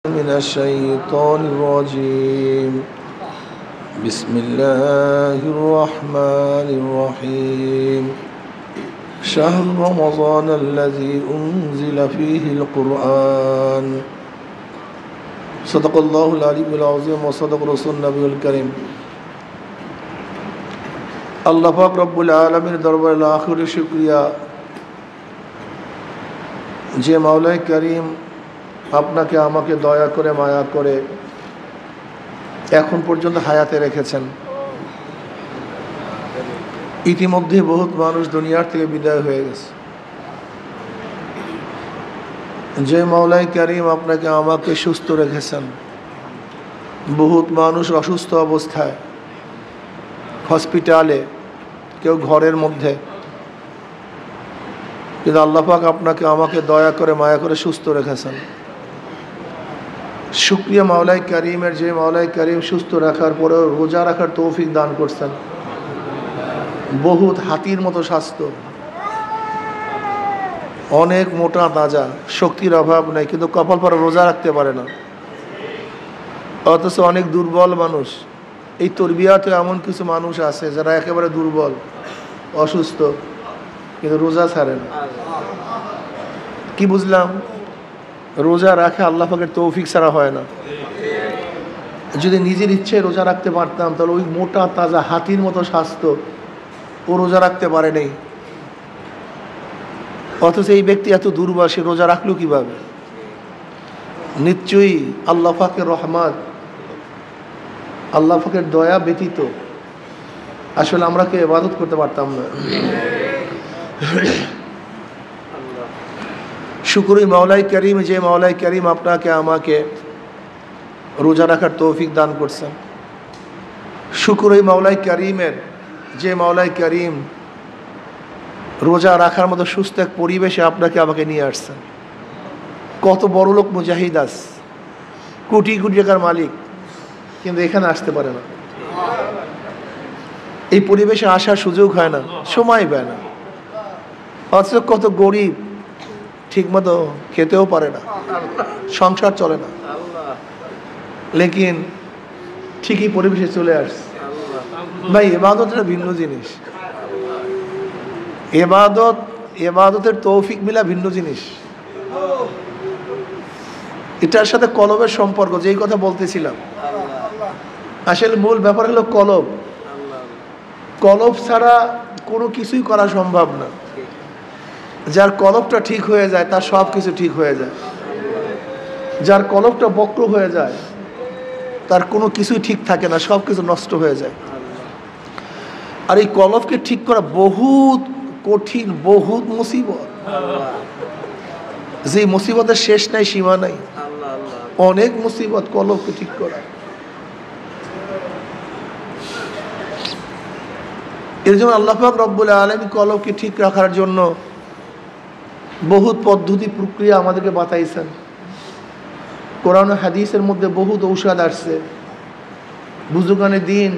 من الشيطان الرجيم بسم الله الرحمن الرحيم شهر رمضان الذي أنزل فيه القرآن صدق الله العلي العظيم وصدق رسول النبي الكريم আল্লাহ পাক রব্বুল আলামিনের দরবারে লাখ কোটি শুকরিয়া যে মাওলাই করিম আপনাকে আমাকে দয়া করে মায়া করে এখন পর্যন্ত হায়াতে রেখেছেন। ইতিমধ্যে বহুত মানুষ দুনিয়ার থেকে বিদায় হয়ে গেছে। যে মাওলাই করিম আপনাকে আমাকে সুস্থ রেখেছেন, বহুত মানুষ অসুস্থ অবস্থায় হসপিটালে, কেউ ঘরের মধ্যে, কিন্তু আল্লাহ পাক আপনাকে আমাকে দয়া করে মায়া করে সুস্থ রেখেছেন। শুকরিয়া মাওলাই করিমের, যে মাওলাই করিম সুস্থ রাখার পরেও রোজা রাখার তৌফিক দান করছেন। বহুত হাতির মতো স্বাস্থ্য, অনেক মোটা তাজা, শক্তির অভাব নেই, কিন্তু কপাল পরে রোজা রাখতে পারে না। অথচ অনেক দুর্বল মানুষ। এই তরবিয়াতে এমন কিছু মানুষ আছে যারা একেবারে দুর্বল, অসুস্থ, কিন্তু রোজা ছাড়ে না। কি বুঝলাম? রোজা রাখে আল্লাহ পাকের তৌফিক ছাড়া হয় না। যদি নিজের ইচ্ছে রোজা রাখতে পারতাম, তাহলে ওই মোটা তাজা হাতির মতো স্বাস্থ্য ও রোজা রাখতে পারে নেই। অথচ এই ব্যক্তি এত দুর্বল, সে রোজা রাখলো কিভাবে? নিশ্চয়ই আল্লাহ পাকের রহমত, আল্লাহ পাকের দয়া ব্যতীত আসলে আমরা কেউ ইবাদত করতে পারতাম না। শুকরিয়া মাওলাই করিম, যে মাওলাই করিম আপনাকে আমাকে রোজা রাখার তৌফিক দান করছেন। শুকরিয়া মাওলাই করিমের, যে মাওলাই করিম রোজা রাখার মতো সুস্থ এক পরিবেশে আপনাকে আমাকে নিয়ে আসছেন। কত বড় লোক মুজাহিদ আস, কোটি কোটি টাকার মালিক, কিন্তু এখানে আসতে পারে না। এই পরিবেশে আসার সুযোগ হয় না, সময় পায় না। অথচ কত গরিব, ঠিকমতো খেতেও পারে না, সংসার চলে না, লেকিন ঠিকই পরিবেশে চলে আসছে। ভাই, ইবাদত একটা ভিন্ন জিনিস। এবাদতের তৌফিক মিলা ভিন্ন জিনিস। এটার সাথে কলবের সম্পর্ক, যেই কথা বলতেছিলাম, আসলে মূল ব্যাপার হলো কলব। কলব ছাড়া কোনো কিছুই করা সম্ভব না। যার কলবটা ঠিক হয়ে যায় তার সব কিছু ঠিক হয়ে যায়। যার কলবটা বক্র হয়ে যায় তার কোনো কিছুই ঠিক থাকে না, সব কিছু নষ্ট হয়ে যায়। আর এই কলবকে ঠিক করা বহুত কঠিন, বহুত মুসিবত। যে মুসিবতের শেষ নাই, সীমা নাই, অনেক মুসিবত কলবকে ঠিক করা। এর জন্য আল্লাহ পাক রব্বুল আলামিন কলবকে ঠিক রাখার জন্য বহুত পদ্ধতি প্রক্রিয়া আমাদেরকে বাতাইছেন। কোরআন ও হাদিসের মধ্যে বহুত ঔষধ আসছে। বুজুর্গানে দিন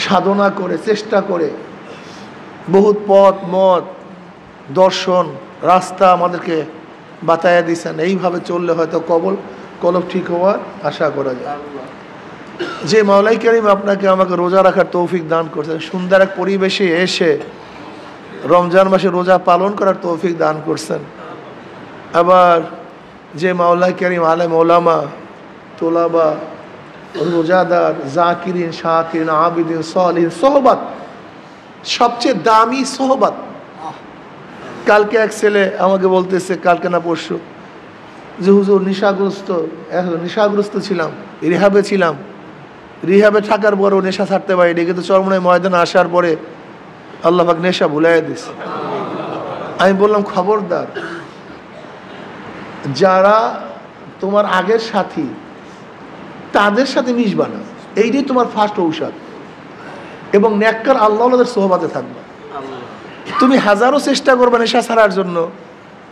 সাধনা করে, চেষ্টা করে বহুত পথ মত, দর্শন, রাস্তা আমাদেরকে বাতায়া দিয়েছেন। এইভাবে চললে হয়তো কলব ঠিক হওয়ার আশা করা যায়। যে মাওলাই করিম আপনাকে আমাকে রোজা রাখার তৌফিক দান করছেন, সুন্দর এক পরিবেশে এসে রমজান মাসে রোজা পালন করার তৌফিক দান করছেন। আবার যে মাওলাই করিম আলেম ওলামা, তোলাবা, রোজাদার, জাকিরিন, শাকিরিন, আবিদিন, সালিহিন, সোহবত, সবচেয়ে দামি সোহবত। কালকে এক ছেলে আমাকে বলতেছে, কালকে না পরশু, যে হুজুর নেশাগ্রস্ত ছিলাম, রিহাবে ছিলাম, রিহাবে থাকার পরেও নেশা ছাড়তে পারিনি, কিন্তু চরমনায় ময়দানে আসার পরে আল্লাহ পাক নেশা ভুলাই দিছে। আমি বললাম, খবরদার, যারা তোমার আগের সাথী তাদের সাথে মিশবা না। এইটাই তোমার ফার্স্ট ঔষধ। এবং নেককার আল্লাহওয়ালাদের সোহবাতে থাকবা। তুমি হাজারো চেষ্টা করবে নেশা ছাড়ার জন্য,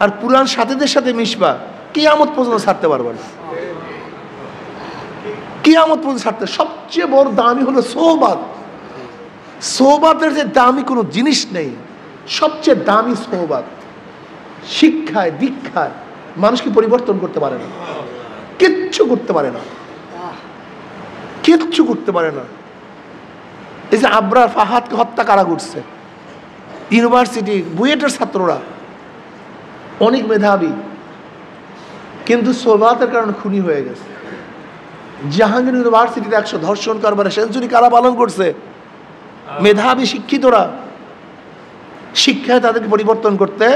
আর পুরান সাথীদের সাথে মিশবা, কিয়ামত পর্যন্ত ছাড়তে পারবা না। কিয়ামত পর্যন্ত ছাড়তে সবচেয়ে বড় দামি হলো সোহবাত। সোহবাতের যে দামি কোনো জিনিস নেই, সবচেয়ে দামি সোহবাত। শিক্ষায়, দীক্ষায় মানুষকে পরিবর্তন করতে পারে না, কিচ্ছু করতে পারে না, কিচ্ছু করতে পারে না। এই যে আবরার ফাহাদকে হত্যা কারা করছে? ইউনিভার্সিটি বুয়েটের ছাত্ররা, অনেক মেধাবী, কিন্তু সোহবাতের কারণে খুনি হয়ে গেছে। জাহাঙ্গীর ইউনিভার্সিটিতে 100 ধর্ষণ করবার সেঞ্চুরি কারা পালন করছে? মেধাবী শিক্ষিতরা। শিক্ষায় তাদেরকে পরিবর্তন করতে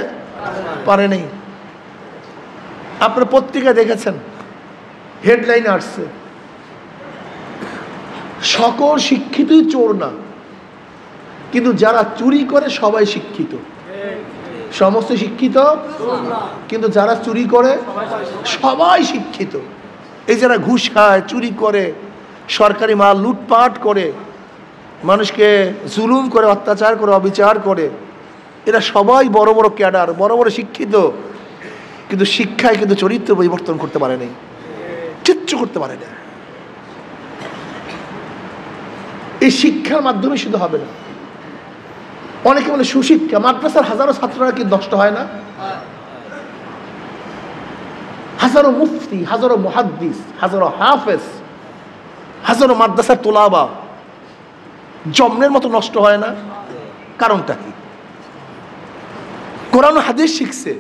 পারে নাই। আপনারা পত্রিকায় দেখেছেন, হেডলাইন আসছে, সকল শিক্ষিতই চোর না, কিন্তু যারা চুরি করে সবাই শিক্ষিত। সমস্ত শিক্ষিত কিন্তু যারা চুরি করে সবাই শিক্ষিত। এই যারা ঘুষ খায়, চুরি করে, সরকারি মাল লুটপাট করে, মানুষকে জুলুম করে, অত্যাচার করে, অবিচার করে, এরা সবাই বড় বড় ক্যাডার, বড় বড় শিক্ষিত, কিন্তু শিক্ষায় কিন্তু চরিত্র পরিবর্তন করতে পারে নাই, কিচ্ছু করতে পারে না। এই শিক্ষার মাধ্যমে শুধু হবে না। অনেকে বলে সুশিক্ষা, মাদ্রাসার হাজারো ছাত্ররা কি নষ্ট হয় না? হাজারো মুফতি, হাজারো মুহাদ্দিস, হাজারো হাফেজ, হাজারো মাদ্রাসার তোলাবা জন্মের মতো নষ্ট হয় না? কারণটা কি? কোরআন হাদিস শিখছে,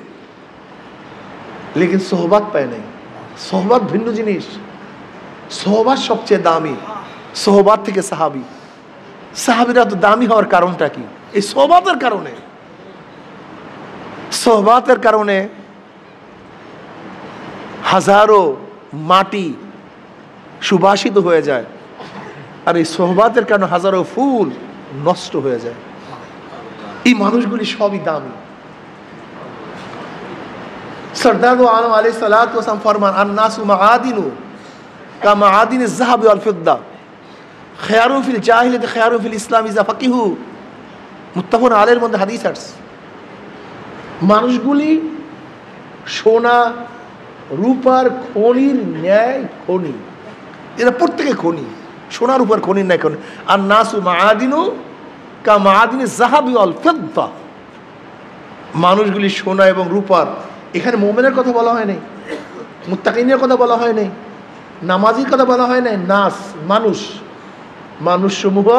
লেকিন সোহবাত পায় নাই। সোহবাত ভিন্ন জিনিস। সোহবাত সবচেয়ে দামি। সোহবাত থেকে সাহাবি, সাহাবিরা তো দামি হওয়ার কারণটা কি? এই সোহবাতের কারণে। সোহবাতের কারণে হাজারো মাটি সুবাসিত হয়ে যায়, আর এই সোহবাতের কারণে হাজারো ফুল নষ্ট হয়ে যায়। এই মানুষগুলি সবই দামি। সরদার আলম আলাইহিস সালাতু ওয়াস সালাম ফরমান, আন-নাসু মাআদিনু কা মাআদিনিজ যাহাবি ওয়াল ফিদ্দা, খায়রুন ফিল জাহিলিয়াতি খায়রুন ফিল ইসলাম ইযা ফাকিহু। মুত্তাফাকুন আলাইহির মধ্যে হাদিস আছে, মানুষগুলি সোনা রূপার খনির ন্যায় খনি। এরা প্রত্যেকে খনি, সোনার উপর খনির ন্যায় খনি। আর নাসু মাআদিনু কা মাআদিনিজ যাহাবি ওয়াল ফিদ্দা, মানুষগুলি সোনা এবং রূপার। এখানে মুমিনের কথা বলা হয় নাই, মুত্তাকিনের কথা বলা হয় নাই, নামাজির কথা বলা হয় নাই। নাস মানুষ, মানুষ সমূহ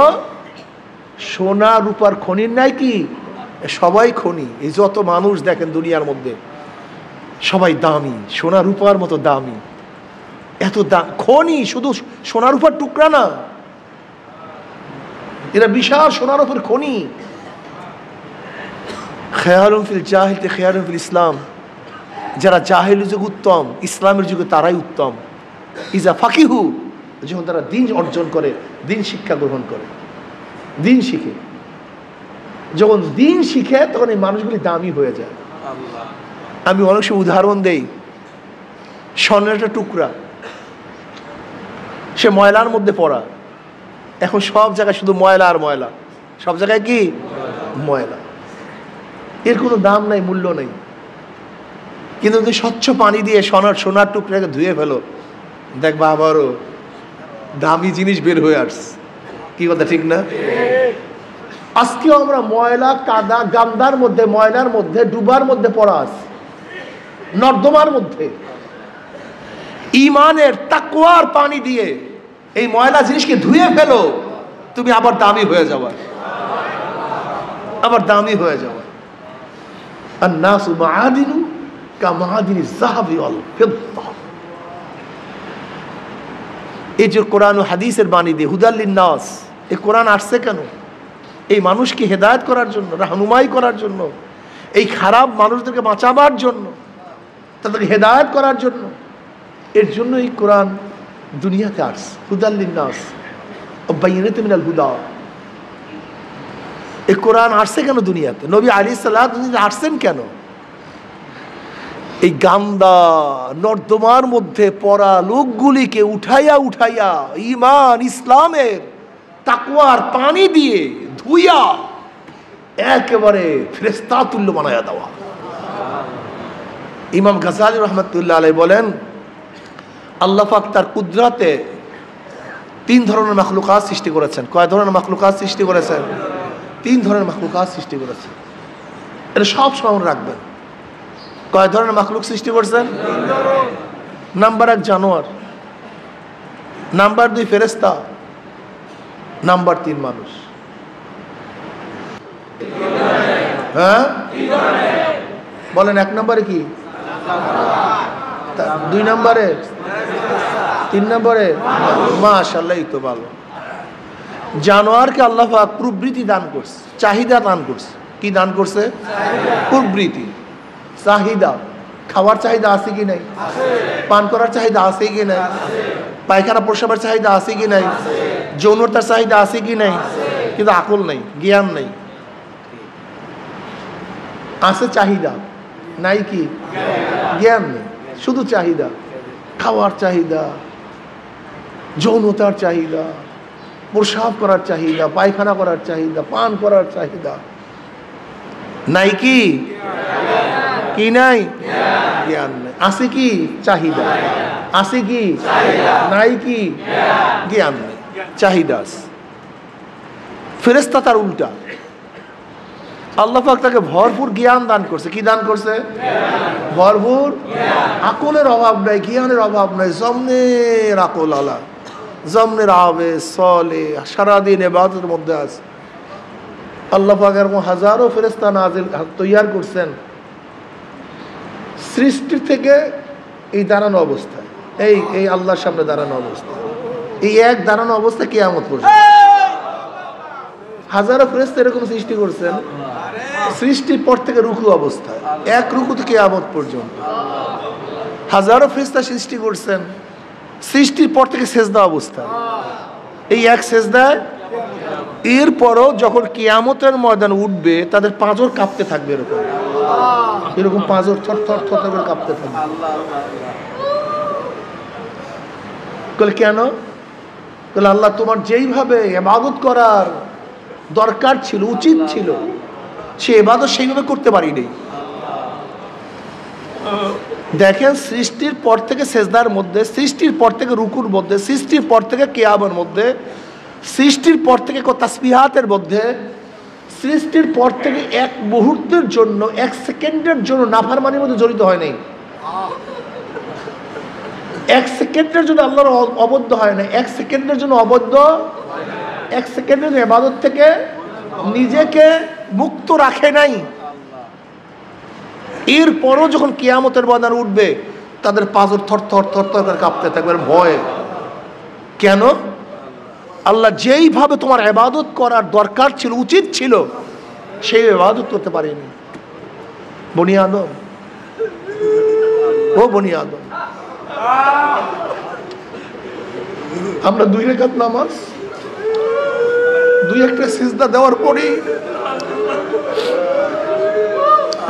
সোনা রূপার খনির নাই কি? সবাই খনি। এই যত মানুষ দেখেন দুনিয়ার মধ্যে সবাই দামি, সোনা রূপার মতো দামি। এত খনি, শুধু সোনা রূপার টুকরা না, এরা বিশাল সোনা রূপার খনি। খেয়ালুম ফিল জাহিলিয়াতি খেয়ালুম ফিল ইসলাম, যারা জাহিলি যুগ উত্তম, ইসলামের যুগে তারাই উত্তম। ইজা ফাকিহু, যখন তারা দিন অর্জন করে, দিন শিক্ষা গ্রহণ করে, দিন শিখে, যখন দিন শিখে তখন এই মানুষগুলি দামি হয়ে যায়। আমি অনেক সময় উদাহরণ দেই, স্বর্ণের একটা টুকরা, সে ময়লার মধ্যে পড়া, এখন সব জায়গায় শুধু ময়লা আর ময়লা, সব জায়গায় কি ময়লা, এর কোনো দাম নাই, মূল্য নেই। কিন্তু যদি স্বচ্ছ পানি দিয়ে সোনার টুকরাকে ধুয়ে ফেলো, দেখবা আবারও দামি জিনিস বের হয়ে আসছে। কি কথা ঠিক না? আজকেও আমরা ময়লা, কাদা, গান্দার মধ্যে, ময়লার মধ্যে, ডুবার মধ্যে পড়া আছে, নর্দমার মধ্যে। ইমানের তাকওয়ার পানি দিয়ে এই ময়লা জিনিসকে ধুয়ে ফেলো, তুমি আবার দামি হয়ে যাবে, আবার দামি হয়ে যাবে। আর নাসু মাআদিনু কা মাআদিনিজ যাহাবি ওয়াল ফিদ্দা। এই যে কোরআন ও হাদিসের বাণী দিয়ে হুদাল লিন-নাস, এই কোরআন আসছে কেন? এই মানুষকে হেদায়েত করার জন্য, রাহনুমাই করার জন্য, এই খারাপ মানুষদেরকে বাঁচাবার জন্য, তাদেরকে হেদায়েত করার জন্য। এর জন্য এই কোরআন দুনিয়াতে আসছে, হুদাল লিন-নাস ওয়া বাইয়িনাতিন মিনাল হুদা। এই কোরআন আসছে কেন দুনিয়াতে? নবী আলাইহিস সালাতু ওয়াস সালাম আসছেন কেন? এই গান্দা নর্দমার মধ্যে পড়া লোকগুলিকে উঠাইয়া উঠাইয়া ঈমান, ইসলামের তাকওয়ার পানি দিয়ে ধুইয়া একেবারে ফেরেশতা তুল্য বানায়া দেওয়া। ইমাম গাজ্জালী রাহমাতুল্লাহ আলাইহি বলেন, আল্লাহ পাক তার কুদরতে 3 ধরনের মাখলুকাত সৃষ্টি করেছেন। কয় ধরনের মাখলুকাত সৃষ্টি করেছেন? 3 ধরনের মাখলুকাত সৃষ্টি করেছেন। এটা সব স্মরণ রাখবেন। কয় ধরনের মাখলুক সৃষ্টি করছেন? নাম্বার 1 জানোয়ার, নাম্বার 2 ফেরেশতা, নাম্বার 3 মানুষ। হ্যাঁ বলেন, 1 নম্বরে কি, 2 নম্বরে, 3 নম্বরে? মাশাআল্লাহ, এই তো ভালো। জানোয়ারকে আল্লাহ পাক প্রবৃত্তি দান করছে, চাহিদা দান করছে। কি দান করছে? প্রবৃত্তি, চাহিদা। খাওয়ার চাহিদা আছে কি নাই? পান করার চাহিদা আছে কি নাই? পায়খানা প্রস্রাবের চাহিদা আছে কি নাই? যৌনতার চাহিদা আছে কি নাই? কিন্তু আকল নাই, জ্ঞান নাই। আছে চাহিদা, নাই কি? জ্ঞান নেই, শুধু চাহিদা। খাওয়ার চাহিদা, যৌনতার চাহিদা, প্রস্রাব করার চাহিদা, পায়খানা করার চাহিদা, পান করার চাহিদা। নাই কি? কি নাই? জ্ঞান নাই। আছে কি? চাহিদা। আছে কি? নাই কি? জ্ঞান নেই, চাহিদা আছে। ফেরেশতা তার উল্টা, আল্লাহ পাক তাকে ভরপুর জ্ঞান দান করছে। কি দান করছে? ভরপুর আকলের অভাব নাই, জ্ঞানের অভাব নাই। জমনের আকল আলা, জমনের আবে সলে, সারাদিন ইবাদতের মধ্যে আছে। আল্লাহ পাক এরকম হাজারো ফেরেশতা নাজিল তৈয়ার করছেন সৃষ্টির থেকে এই দাঁড়ানো অবস্থায়, এই আল্লাহর সামনে দাঁড়ানো অবস্থা, এই এক দাঁড়ানো অবস্থা কিয়ামত পর্যন্ত হাজারো ফেরেশতা এরকম সৃষ্টি করছেন সৃষ্টির পর থেকে রুকু অবস্থায়, এক রুকু থেকে কিয়ামত পর্যন্ত। হাজারো ফেরেশতা সৃষ্টি করছেন সৃষ্টির পর থেকে সেজদা অবস্থায়, এই এক সেজদায়। এরপরও যখন কিয়ামতের ময়দান উঠবে তাদের পাঁজর কাঁপতে থাকবে, এরকম এরকম পাঁজর থর থর থর করে কাঁপতে থাকবে। কেন? আল্লাহ তোমার যেইভাবে ইবাদত করার দরকার ছিল, উচিত ছিল, সে ইবাদত সেইভাবে করতে পারিনি। দেখেন, সৃষ্টির পর থেকে সেজদার মধ্যে, সৃষ্টির পর থেকে রুকুর মধ্যে, সৃষ্টির পর থেকে কিয়ামের মধ্যে, সৃষ্টির পর থেকে তাসবিহাতের মধ্যে, সৃষ্টির পর থেকে এক মুহূর্তের জন্য, এক সেকেন্ডের জন্য নাফরমানির মধ্যে জড়িত হয় নাই। এক সেকেন্ডের জন্য আল্লাহর অবদ্ধ হয় না, এক সেকেন্ডের জন্য অবদ্ধ, এক সেকেন্ডের ইবাদত থেকে নিজেকে মুক্ত রাখে নাই। এরপরও যখন কিয়ামতের ময়দান উঠবে তাদের পাঁজর থর থর থর থর করে কাঁপতে থাকবে ভয়ে। কেন? আল্লাহ যেইভাবে তোমার ইবাদত করার দরকার ছিল, উচিত ছিল, সেই ইবাদত করতে পারেনি। বনি আদম, ও বনি আদম, আমরা 2 রাকাত নামাজ, 2-1টা সিজদা দেওয়ার পরেই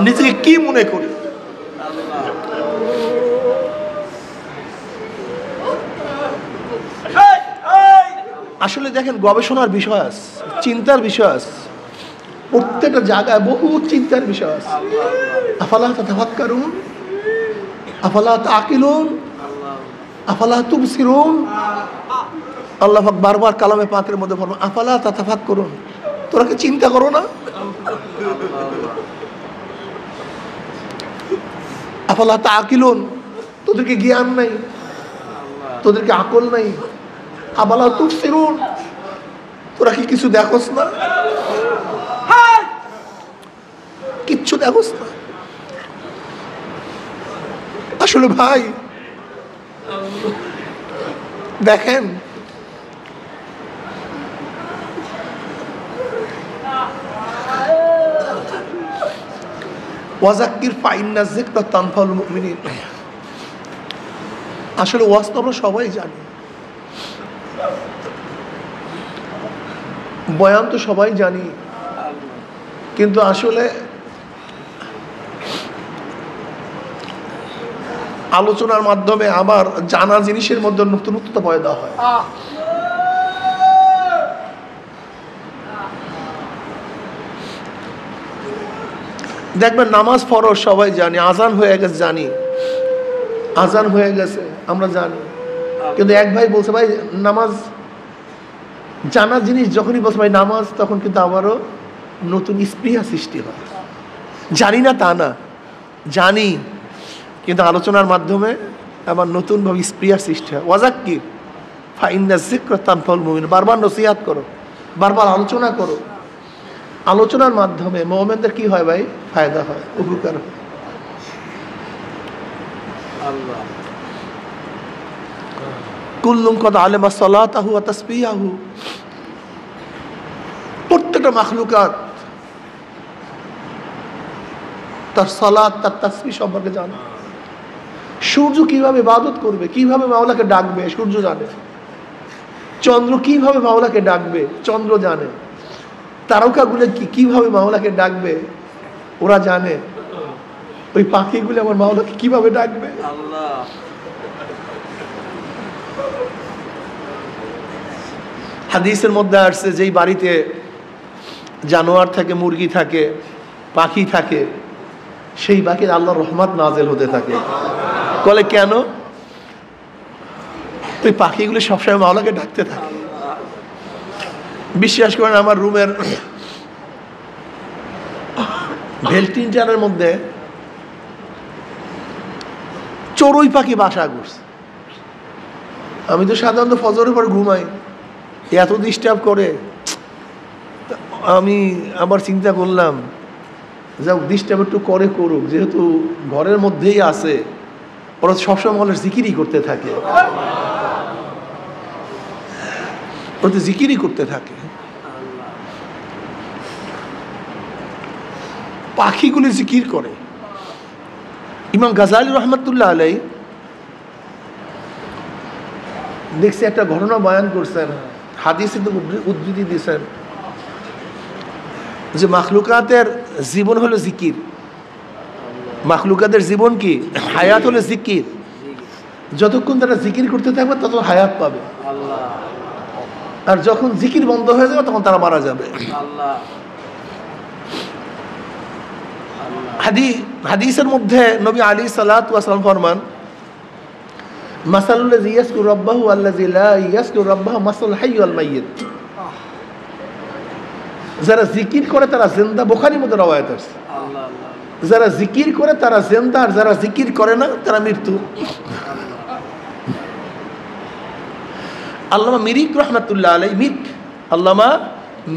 নিজেকে কি মনে করি? আসলে দেখেন, গবেষণার বিষয় আছে, চিন্তার বিষয় আছে, প্রত্যেকটা জায়গায় বহু চিন্তার বিষয় আছে। আফালা তাতাফাক্কারুন, আফালা তাকিলুন, আফালা তুবসিরুন। আল্লাহ পাক বারবার কালামে পাকের মধ্যে বলেন, আফালা তাতাফাক্কারুন, তোরা কি চিন্তা করো না? আফালা তাকিলুন, তোদেরকে জ্ঞান নাই, তোদেরকে আকল নাই। আফালা তুবসিরুন, তোরা কি কিছু দেখোস না? কিচ্ছু দেখোস না। আসলে ভাই দেখেন, ওয়াজাক্কির ফাইন্না যিকরা তানফাউল মুমিনিন। আসলে ওয়াজ তো আমরা সবাই জানি, বয়ান তো সবাই জানি, কিন্তু আসলে আলোচনার মাধ্যমে আবার জানা জিনিসের মধ্যে নতুনত্ব পয়দা হয়। দেখবেন, নামাজ ফরজ সবাই জানি, আজান হয়ে গেছে জানি, আজান হয়ে গেছে আমরা জানি, কিন্তু এক ভাই বলছে ভাই নামাজ, জানা জিনিস যখনই বলছে ভাই নামাজ, তখন কিন্তু আবারও নতুন স্পৃহা সৃষ্টি হয়। জানি না তা না, জানি, কিন্তু আলোচনার মাধ্যমে আমার নতুনভাবে স্প্রিয়ার সৃষ্টি হয়। ওয়াজাক্কির ফাইন্না যিকরা তানফাউল মুমিনিন, বারবার নসিহত করো, বারবার আলোচনা করো। আলোচনার মাধ্যমে মুমিনদের কি হয় ভাই? ফায়দা হয়, উপকার হয়। কুল্লুম কদ আলেমা সালাতাহু ওয়া তাসবিহাহু, প্রত্যেকটা মাখলুকাত তার সালাত, তার তাসবিহ সম্পর্কে জানে। সূর্য কিভাবে ইবাদত করবে, কিভাবে মাওলাকে ডাকবে, সূর্য জানে। চন্দ্র কিভাবে মাওলাকে ডাকবে, চন্দ্র জানে। তারকাগুলো কিভাবে মাওলাকে ডাকবে, ওরা জানে। ওই পাখিগুলো আমার মাওলাকে কিভাবে ডাকবে। হাদিসের মধ্যে আসছে, যেই বাড়িতে জানোয়ার থাকে, মুরগি থাকে, পাখি থাকে, সেই পাখির আল্লাহর রহমত নাজেল হতে থাকে। বলে কেন? ওই পাখিগুলো সবসময় মাওলাকে ডাকতে থাকে। বিশ্বাস করেন, আমার রুমের ভেন্টিলেটরের মধ্যে চড়ুই পাখি বাসা করছে। আমি তো সাধারণত ফজরের পর ঘুমাই, এত ডিস্টার্ব করে। আমি আবার চিন্তা করলাম, যাক ডিস্টার্ব একটু করে করুক, যেহেতু ঘরের মধ্যেই আছে, ওরা সবসময় ওরা জিকিরই করতে থাকে, ওরা তো জিকিরই করতে থাকে। পাখিগুলি জিকির করে। ইমাম গাজালি রহমতুল্লাহ আলাই দেখছি একটা ঘটনা বয়ান করছেন, হাদিসে তো উদ্ধৃতি দিয়েছেন, যে মাখলুকাতের জীবন হলো জিকির। মাখলুকাতের জীবন কি? হায়াত হলো জিকির। যতক্ষণ তারা জিকির করতে থাকবে ততক্ষণ হায়াত পাবে, আর যখন জিকির বন্ধ হয়ে যাবে তখন তারা মারা যাবে। হাদিসের মধ্যে নবী আলাইহিস সালাতু ওয়াস সালাম ফরমান, মাসালুল্লাযী ইয়াযকুরু রাব্বাহু ওয়াল্লাযী লা ইয়াযকুরু রাব্বাহু মাসালুল হাইয়্যি ওয়াল মাইয়্যিত। যারা জিকির করে তারা জিন্দা, বুখারীর মধ্যে রওয়ায়াত আছে। যারা জিকির করে তারা জিন্দা, আর যারা জিকির করে না তারা মৃত্যু। আল্লামা মিরিক রহমাতুল্লাহ আলাইহি, আল্লামা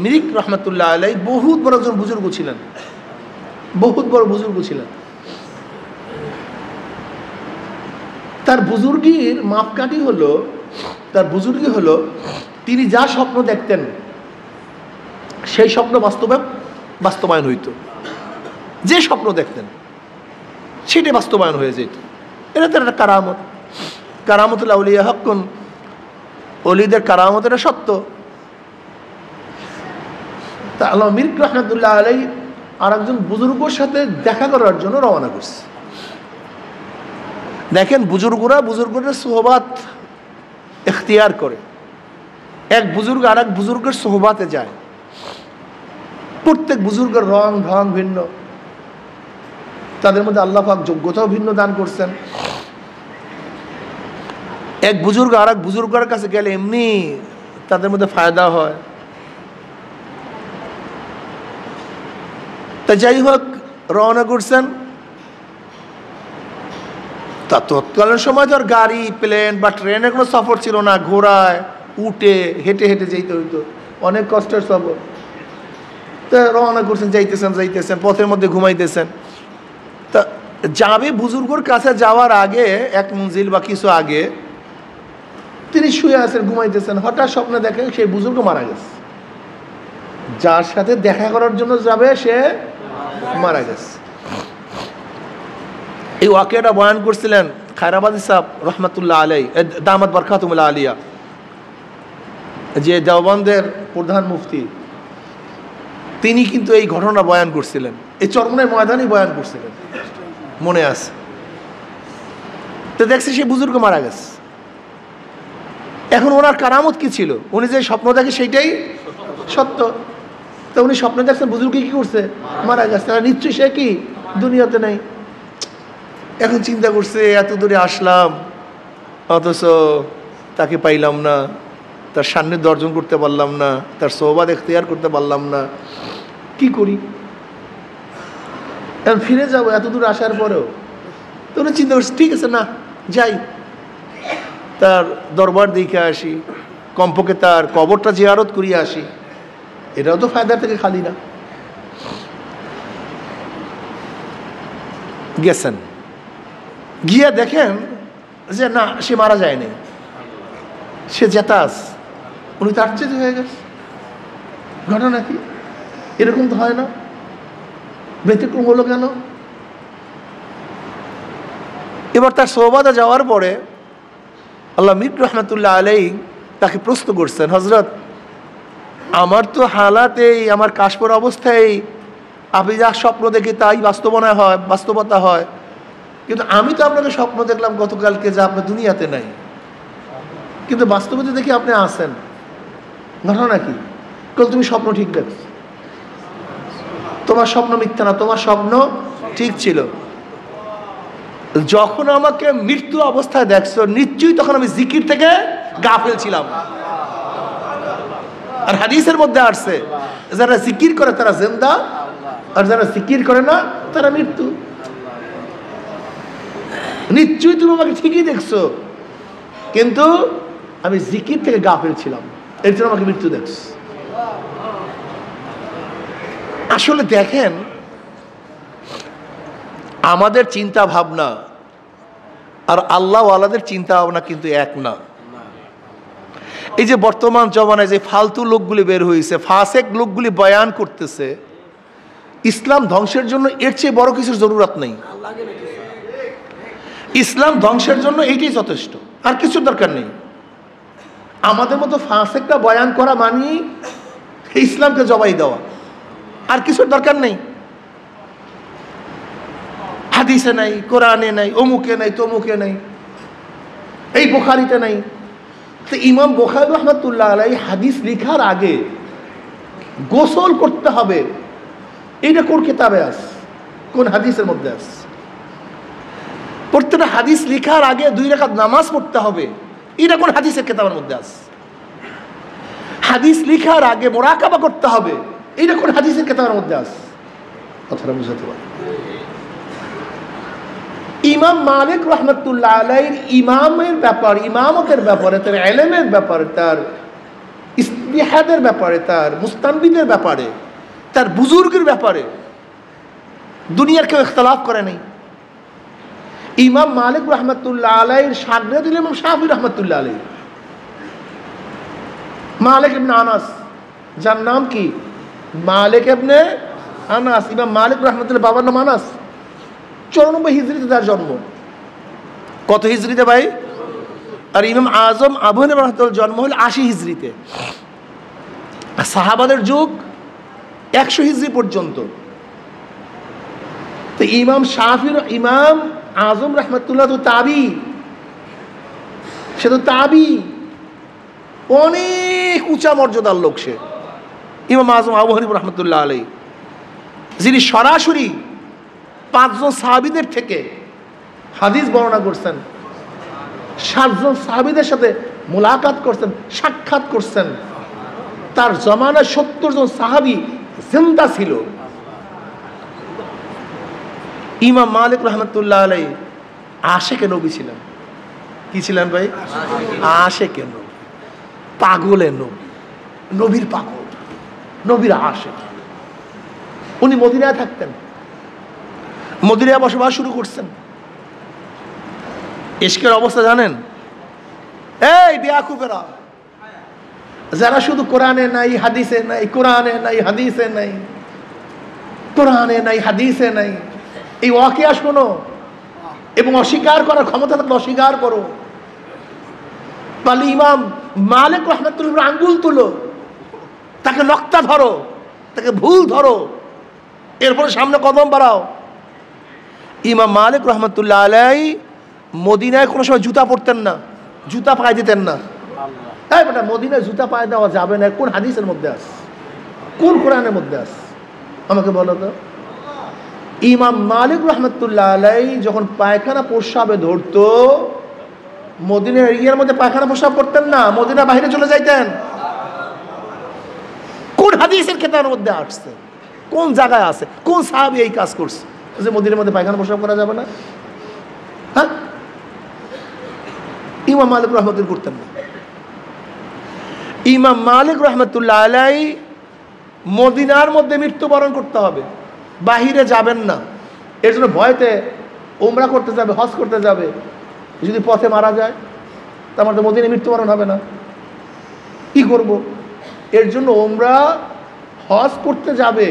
মিরিক রহমাতুল্লাহ আলাইহি বহুত বড় একজন বুজুর্গ ছিলেন, বহুত বড় বুজুর্গ ছিলেন। তার বুজুর্গির মাপকাঠি হলো, তার বুজুর্গি হলো, তিনি যা স্বপ্ন দেখতেন সেই স্বপ্ন বাস্তবায়ন হইত। যে স্বপ্ন দেখতেন সেটা বাস্তবায়ন হয়ে যেত। এটা তো একটা কারামত। কারামতুল আউলিয়া হাক্কুন, ওলিদের কারামত, এটা সত্য। তা আল্লামা মিরিক রহমাতুল্লাহ আলাইহি আর একজন বুজুর্গর সাথে দেখা করার জন্য রওনা করছে। দেখেন, বুজুর্গদের সোহবাত ইখতিয়ার করে। এক বুজুর্গ আর এক বুজুর্গের সোহবাতে যায়। প্রত্যেক বুজুর্গের রং ঢং ভিন্ন, তাদের মধ্যে আল্লাহ পাক যোগ্যতাও ভিন্ন দান করছেন। এক বুজুর্গ আর এক বুজুর্গের কাছে গেলে এমনি তাদের মধ্যে ফায়দা হয়। তা যাই হোক, রওনা করছেন। তা তৎকালীন সময় তো আর গাড়ি, প্লেন বা ট্রেনের কোনো সফর ছিল না, ঘোড়ায় উঠে হেঁটে হেঁটে যেতে হইতো, অনেক কষ্টের সফর। তা রওনা করছেন, যাইতেছেন, পথের মধ্যে ঘুমাইতেছেন। তা যাবে বুজুর্গর কাছে যাওয়ার আগে, এক মঞ্জিল বা কিছু আগে, তিনি শুয়ে আছেন, ঘুমাইতেছেন। হঠাৎ স্বপ্নে দেখেন সেই বুজুর্গ মারা গেছে। যার সাথে দেখা করার জন্য যাবে সে মারা গেছে। এই ওয়াকিয়াটা বয়ান করছিলেন খায়রাবাদী সাহেব রহমাতুল্লাহ আলাইহি, দামাত বরকাতুহুল আলিয়া, যে দেওবন্দের প্রধান মুফতি। তিনি কিন্তু এই ঘটনা বয়ান করছিলেন, এই চরমনাই ময়দানে বয়ান করছিলেন, মনে আছে। তো দেখছি সেই বুজুর্গ মারা গেছে। এখন ওনার কারামত কি ছিল? উনি যে স্বপ্ন দেখে সেইটাই সত্য। তো উনি স্বপ্ন দেখছেন বুজুর্গ কি করছে? মারা গেছে। তারা নিশ্চয়ই সে কি দুনিয়াতে নেই। এখন চিন্তা করছে, এত দূরে আসলাম অথচ তাকে পাইলাম না, তার সান্নিধ্য অর্জন করতে পারলাম না, তার সোহবাত ইখতিয়ার করতে পারলাম না, কি করি? এখন ফিরে যাবো এত দূর আসার পরেও। তো উনি চিন্তা করছে ঠিক আছে না যাই, তার দরবার দেখে আসি, কমপক্ষে তার কবরটা জিয়ারত করিয়ে আসি, এটাও তো ফায়দার থেকে খালি না। গেছেন, গিয়ে দেখেন যে না সে মারা যায়নি, সে জেতাস, উনি তার চেয়ে হয়ে গেছে। ঘটনা কি? এরকম তো হয় না, ব্যতিক্রম হলো কেন? এবার তার সোহবাতে যাওয়ার পরে আল্লাহ মীর রহমতুল্লাহ আলাই তাকে প্রশ্ন করছেন, হজরত আমার তো হালাতেই, আমার কাশপর অবস্থায় আপনি যা স্বপ্ন দেখে তাই বাস্তবতা হয়, কিন্তু আমি তো আপনাকে স্বপ্ন দেখলাম গতকালকে যে আপনি দুনিয়াতে নাই, কিন্তু বাস্তবতা দেখি আপনি আছেন। ঘটনা কি? তুমি স্বপ্ন ঠিক দেখছো, তোমার স্বপ্ন মিথ্যা না, তোমার স্বপ্ন ঠিক ছিল। যখন আমাকে মৃত্যু অবস্থায় দেখছো নিশ্চয়ই তখন আমি জিকির থেকে গাফিল ছিলাম। আর হাদিসের মধ্যে আসছে যারা জিকির করে তারা জিন্দা, আর যারা জিকির করে না তারা মৃত্যু। নিশ্চয়ই তুমি আমাকে ঠিকই দেখছো, কিন্তু আমি জিকির থেকে গাফিল ছিলাম, এর জন্য আমাকে মৃত্যু দেখছো। আসলে দেখেন আমাদের চিন্তা ভাবনা আর আল্লাহ ওয়ালাদের চিন্তা ভাবনা কিন্তু এক না। এই যে বর্তমান জমানায় যে ফালতু লোকগুলি বের হয়েছে, ফাসেক লোকগুলি বয়ান করতেছে, ইসলাম ধ্বংসের জন্য এর চেয়ে বড় কিছুর জরুরত নেই। ইসলাম ধ্বংসের জন্য এইটাই যথেষ্ট, আর কিছুর দরকার নেই। আমাদের মতো ফাসেকটা বয়ান করা মানি ইসলামকে জবাই দেওয়া, আর কিছুর দরকার নেই। হাদিসে নাই, কোরআনে নাই, অমুকে নাই, তমুকে নাই, এই বুখারীতে নাই। তো ইমাম বুখারী রহমাতুল্লাহ আলাইহি হাদিস লেখার আগে গোসল করতে হবে, এইটা কোন কিতাবে আছে? কোন হাদিসের মধ্যে আছে? প্রত্যেকটা হাদিস লেখার আগে 2 রাকাত নামাজ পড়তে হবে, এটা কোন হাদিসের কিতাবের মধ্যে আছে? হাদিস লেখার আগে মুরাকাবা করতে হবে, এটা কোন হাদিসের কিতাবের মধ্যে আছে? কথাটা বুঝাতে পারি। ইমাম মালিক রহমতুল্লাহ আলাইহির ইমামের ব্যাপার, ইমামতের ব্যাপারে, তার ইলমের ব্যাপারে, তার ইস্তিহাদের ব্যাপারে, তার মুস্তানবিদের ব্যাপারে, তার বুজুর্গের ব্যাপারে দুনিয়ার কেউ ইখতিলাফ করে নাই। ইমাম মালিক রহমতুল্লাহ আলাইহির শাগির্দ ইমাম শাফি রহমতুল্লাহ আলাইহি, মালিক ইবনে আনাস, যার নাম কি মালিক ইবনে আনাস। ইমাম মালিক রহমতুল্লাহ বাবার নাম আনাস। 94 হিজরিতে তার জন্ম। কত হিজরিতে ভাই? আর ইমাম আজম আবু হানিফা রাহমাতুল্লাহ জন্ম হল 80 হিজরিতে। সাহাবাদের যুগ 100 হিজরি পর্যন্ত। তো ইমাম শাফির, ইমাম আজম রহমতুল্লাহ তো তাবি, সে তো তাবি, অনেক উঁচা মর্যাদার লোক সে। ইমাম আজম আবু হানিফা রাহমাতুল্লাহ আলাইহি, যিনি সরাসরি 5 জন সাহাবীদের থেকে হাদিস বর্ণনা করছেন, 7 জন সাহাবীদের সাথে মুলাকাত করছেন, সাক্ষাৎ করছেন। তার জমানায় 70 জন সাহাবী জিন্দা ছিল। ইমাম মালিক রহমতুল্লাহ আলাইহি আশেকে নবী ছিলেন। কি ছিলেন ভাই? আশেকে নবী, পাগলে নবী, নবীর পাগল, নবীর আশেক। উনি মদিনায় থাকতেন, মদিনায় বসবাস শুরু করছেন। ইশকের অবস্থা জানেন? এই বেয়াকুফেরা যারা শুধু কোরআনে নাই হাদিসে নাই, কোরআনে নাই হাদিসে নাই, কোরআনে নাই হাদিসে নাই, এই ওয়াকিয়া শোনো এবং অস্বীকার করার ক্ষমতা থাকলে অস্বীকার করো। তাহলে ইমাম মালিক রহমতুল্লাহ আঙ্গুল তুলো, তাকে নক্তা ধরো, তাকে ভুল ধরো, এরপরে সামনে কদম বাড়াও। ইমাম মালিক রহমতুল্লাহ আলাইহি মদিনায় কোনো সময় জুতা পরতেন না, জুতা পায়ে দিতেন না। তাই বেটা, মদিনায় জুতা পায়ে দেওয়া যাবে না, কোন হাদিসের মধ্যে আছে? কোন কোরআনের মধ্যে আছে? আমাকে বলো তো। ইমাম মালিক রহমতুল্লাহ আলাইহি যখন পায়খানা প্রস্রাবে ধরতো, মদিনার এরিয়ার মধ্যে পায়খানা প্রস্রাব করতেন না, মদিনার বাইরে চলে যাইতেন। কোন হাদিসের কিতাবের মধ্যে আসছে? কোন জায়গায় আছে? কোন সাহাবী এই কাজ করছে? যে মদিনার মধ্যে পায়খানা প্রস্রাব করা যাবে না? হ্যাঁ, ইমাম মালিক রহমতুল্লাহ করতেন না। ইমাম মালিক রহমতুল্লাহ আলাইহি মদিনার মধ্যে মৃত্যুবরণ করতে হবে, বাহিরে যাবেন না। এর জন্য ভয়তে উমরা করতে যাবে, হজ করতে যাবে, যদি পথে মারা যায় তা আমার তো মদিনায় মৃত্যুবরণ হবে না, কি করব? এর জন্য উমরা হজ করতে যাবে,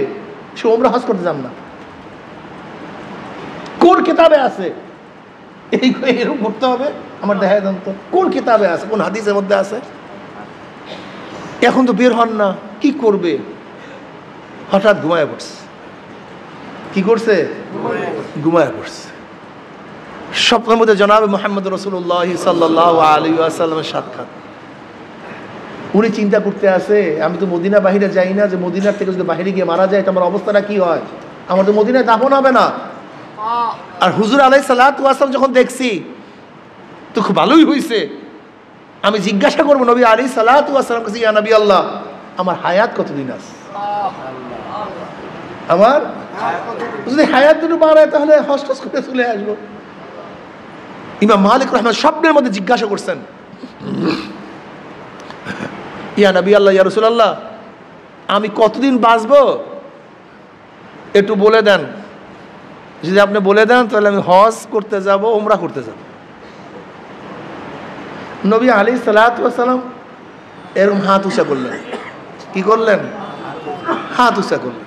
সে উমরা হজ করতে যান না। কোন কিতাবে আছে এরকম করতে হবে? আমার দেখা দেন তো কোন কিতাবে আছে, কোন হাদিসের মধ্যে আছে? এখন তো বের হন না, কি করবে? হঠাৎ ঘুমায় পড়ছে। কি করছে? ঘুমায় পড়ছে। স্বপ্নের মধ্যে জনাবে মুহাম্মদ রাসূলুল্লাহ সাল্লাল্লাহু আলাইহি ওয়াসাল্লামের সাক্ষাৎ। উনি চিন্তা করতে আছে, আমি তো মদিনা বাহিরে যাই না, যে মদিনার থেকে যদি বাহিরে গিয়ে মারা যায় তো আমার অবস্থাটা কি হয়? আমার তো মদিনায় দাফন হবে না। আর হুজুর আলাইহিস সালাতু ওয়াস সালাম যখন দেখছি তো খুব ভালোই হয়েছে, আমি জিজ্ঞাসা করবো নবী আলাইহিস সালাতু ওয়াস সালাম কাছে, ইয়া নবী আল্লাহ, আমার হায়াত কতদিন আছে? আমার যদি হায়াত দুটো বাড়ায় তাহলে হস্টস করে চলে আসবো। ইমাম মালিক রহমান স্বপ্নের মধ্যে জিজ্ঞাসা করছেন, ইয়া নবী আল্লাহ, ইয়া রাসূলুল্লাহ, আমি কতদিন বাঁচবো একটু বলে দেন। যদি আপনি বলে দেন তাহলে আমি হজ করতে যাব, উমরা করতে যাব। নবী আলাইহিস সালাতু ওয়াস সালাম এরকম হাত উঁচা করলেন। কি করলেন? হাত উঁচা করলেন,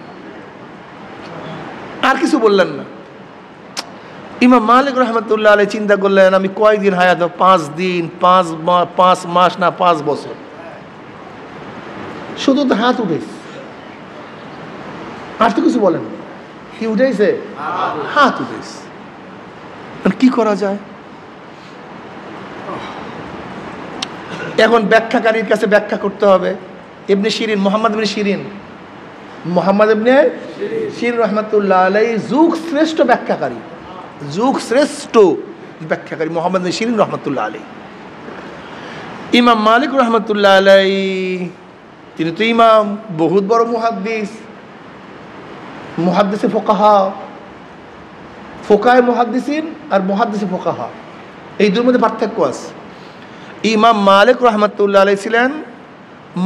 আর কিছু বললেন না। ইমাম মালিক রহমতুল্লাহ আলাইহি চিন্তা করলেন, আমি কয়দিন হায়াত? 5 দিন, 5 মাস না 5 বছর। শুধু তো হাত উঠেছে, আর তো কিছু বলেন। কি উঠেছে? হাত উঠেছে। কি করা যায়? এখন ব্যাখ্যাকারীর কাছে ব্যাখ্যা করতে হবে। ইবনে শিরিন, মোহাম্মদ ইবনে শিরিন রহমতুল্লাহ আলাইহি যুগ শ্রেষ্ঠ ব্যাখ্যাকারী, যুগ শ্রেষ্ঠ ব্যাখ্যাকারী মোহাম্মদ ইবনে শিরিন রহমতুল্লাহ আলাইহি। ইমাম মালিক রহমতুল্লাহ আলাইহি তিনি তো ইমাম, বহুত বড় মুহাদ্দিস, মুহাদ্দিসে ফুকাহা, ফুকায়ে মুহাদ্দিসিন আর মুহাদ্দিসে ফুকাহা, এই দুটোর মধ্যে পার্থক্য আছে। ইমাম মালিক রহমতুল্লাহ আলাইহি ছিলেন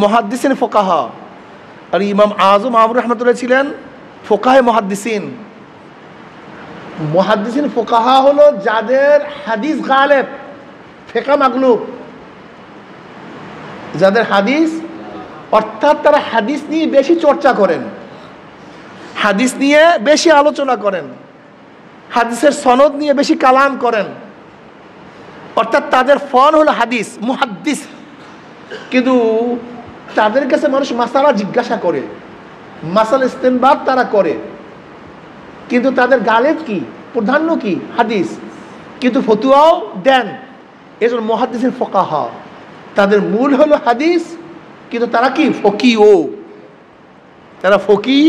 মুহাদ্দিসিন ফুকাহা, আর ইমাম আজম আহমদ রহমতুল্লাহ ছিলেন ফুকাহে মুহাদ্দিসিন। মুহাদ্দিসিন ফুকাহা হলো যাদের হাদিস গালেব, ফিকহ মাগলুব, যাদের হাদিস, অর্থাৎ তারা হাদিস নিয়ে বেশি চর্চা করেন, হাদিস নিয়ে বেশি আলোচনা করেন, হাদিসের সনদ নিয়ে বেশি কালাম করেন, অর্থাৎ তাদের ফন হলো হাদিস, মুহাদ্দিস। কিন্তু তাদের কাছে মানুষ মাসালা জিজ্ঞাসা করে, মাসাল ইস্তেনবাত তারা করে, কিন্তু তাদের গালেব কি, প্রাধান্য কি? হাদিস। কিন্তু ফতুয়াও দেন। এজন্য মুহাদ্দিসিন ফুকাহা, তাদের মূল হলো হাদিস, কিন্তু তারা কি? ফকিহ। তারা ফকিহ,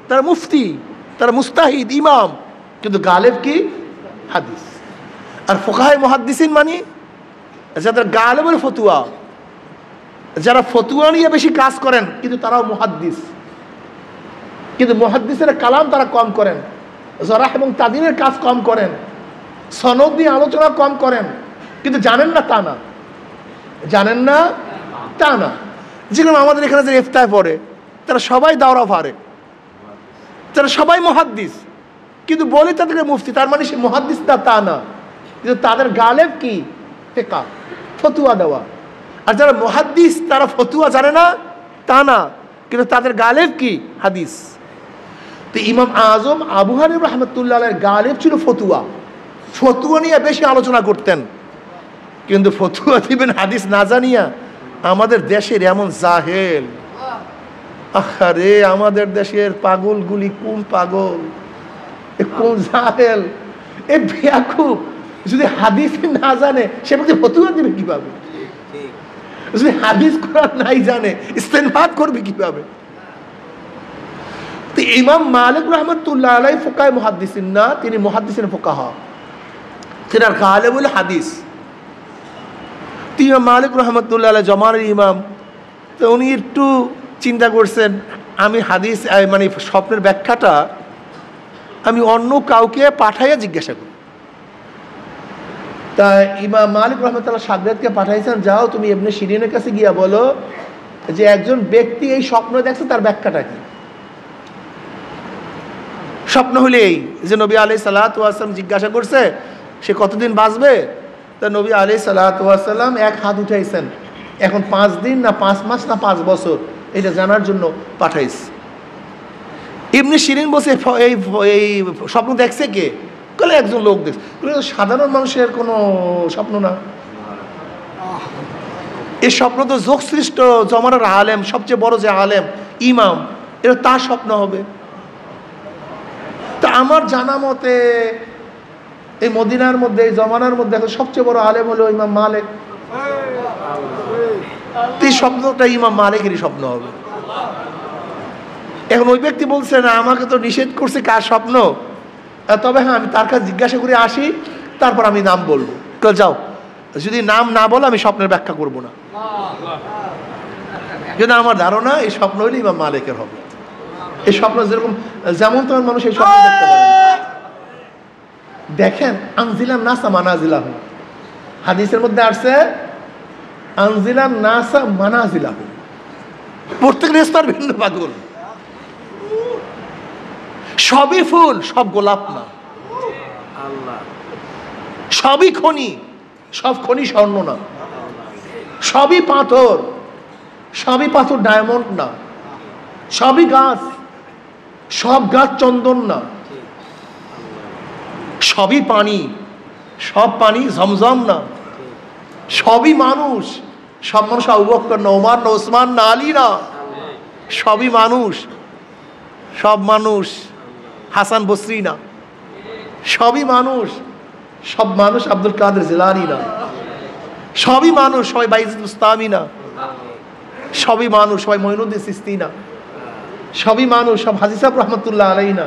তারা মুফতি, তারা মুস্তাহিদ, ইমাম, কিন্তু গালেব কি? হাদিস। আর ফুকাহে মুহাদ্দিসিন মানে যাদের গালেব হলো ফতুয়া, যারা ফতুয়া নিয়ে বেশি কাজ করেন, কিন্তু তারাও মুহাদ্দিস, কিন্তু মুহাদ্দিসের কালাম তারা কম করেন, জরাহ এবং তাদিনের কাজ কম করেন, সনদ নিয়ে আলোচনা কম করেন, কিন্তু জানেন না তা না, জানেন না তা না। যেরকম আমাদের এখানে যে ইফতায় পড়ে তারা সবাই দাওরা পারে, তারা সবাই মুহাদ্দিস, কিন্তু বলি তাদেরকে মুফতি, তার মানে সে মুহাদ্দিস না তা না, কিন্তু তাদের গালেব কি? ফিকহ, ফতুয়া দেওয়া। আর যারা মুহাদ্দিস তারা ফতুয়া জানে না তা না, কিন্তু তাদের গালেব কি? হাদিস। তো ইমাম আজম আবু হানিফা রাহমাতুল্লাহ আলাইহির গালেব ছিল ফতুয়া, ফতুয়া নিয়ে বেশি আলোচনা করতেন, কিন্তু ফতুয়া দিবেন হাদিস না জানিয়া। আমাদের দেশের এমন জাহেল, আরে আমাদের দেশের পাগলগুলি কোন পাগল, কোন জাহেল, এ বেয়াকুব, যদি হাদিস না জানে সে বলতে ফতুয়া দিবে কিভাবে? যদি হাদিস কোরআন নাই জানে ইস্তেনবাত করবে কিভাবে? তো ইমাম মালিক রহমতুল্লাহ আলাইহি ফুকাহে মুহাদ্দিসিন না, তিনি মুহাদ্দিসিন ফুকাহা, তিনার গালেবুল হাদিস। ইমাম মালিক রহমতুল্লাহ আলাইহি জমানের ইমাম, তো উনি একটু চিন্তা করছেন, আমি হাদিস মানে স্বপ্নের ব্যাখ্যাটা আমি অন্য কাউকে পাঠাইয়া জিজ্ঞাসা করি। তা ইমাম মালিক রহমতুল্লাহ শাগরেদকে পাঠাইছেন, যাও তুমি ইবনে শিরিনের কাছে গিয়া বলো যে একজন ব্যক্তি এই স্বপ্ন দেখছে, তার ব্যাখ্যাটা কি। স্বপ্ন হলে এই যে নবী আলাইহিস সালাতু ওয়াস সালাম জিজ্ঞাসা করছে সে কতদিন বাঁচবে। তা নবী আলাইহিস সালাতু ওয়াস সালাম এক হাত উঠাইছেন, এখন 5 দিন না 5 মাস না 5 বছর এটা জানার জন্য পাঠাইছে। ইবনে শিরিন বসে এই স্বপ্ন দেখছে কে? বলে একজন লোক দেখছে। সাধারণ মানুষের কোনো স্বপ্ন না, এই স্বপ্ন তো যোগসৃষ্ট জমানার আলেম, সবচেয়ে বড় যে আলেম ইমাম, এটা তার স্বপ্ন হবে। তা আমার জানা মতে এই মদিনার মধ্যে, এই জমানার মধ্যে এখন সবচেয়ে বড় আলেম হলো ইমাম মালিক। এই স্বপ্নটা ইমাম মালিকেরই স্বপ্ন হবে। এখন ওই ব্যক্তি বলছে না, আমাকে তো নিষেধ করছে কার স্বপ্ন, তবে হ্যাঁ আমি তার কাছে জিজ্ঞাসা করে আসি, তারপর আমি নাম বলবো। যাও, যদি নাম না বলো আমি স্বপ্নের ব্যাখ্যা করব না। কিন্তু আমার ধারণা এই স্বপ্ন হইলে ইমাম মালিকের হবে। এই স্বপ্ন যেরকম যেমন তোমার মানুষ এই স্বপ্ন দেখতে পারে। দেখেন আনজিলান নাসা মানাজিলাহু, হাদিসের মধ্যে আসছে আনজিলান নাসা মানাজিলাহু, প্রত্যেকের স্তর ভিন্ন পাগল। সবই ফুল, সব গোলাপ না। সবই খনি, সব খনি স্বর্ণ না। সবই পাথর, সবই পাথর ডায়মন্ড না। সবই গাছ, সব গাছ চন্দন না। সবই পানি, সব পানি ঝমঝম না। সবই মানুষ, সব মানুষ আবু বকর না, ওমর না, ওসমান না, আলী না। সবই মানুষ, সব মানুষ হাসান বসরি না। সবই মানুষ, সব মানুষ আব্দুল কাদের জিলানী না। সবই মানুষ, সবাই বাইজিদ বুস্তামি না। সবই মানুষ, সবাই মঈনুদ্দিন চিশতি না। সবই মানুষ, সব হাজী সাহেব রহমতুল্লাহ আলাইহি না।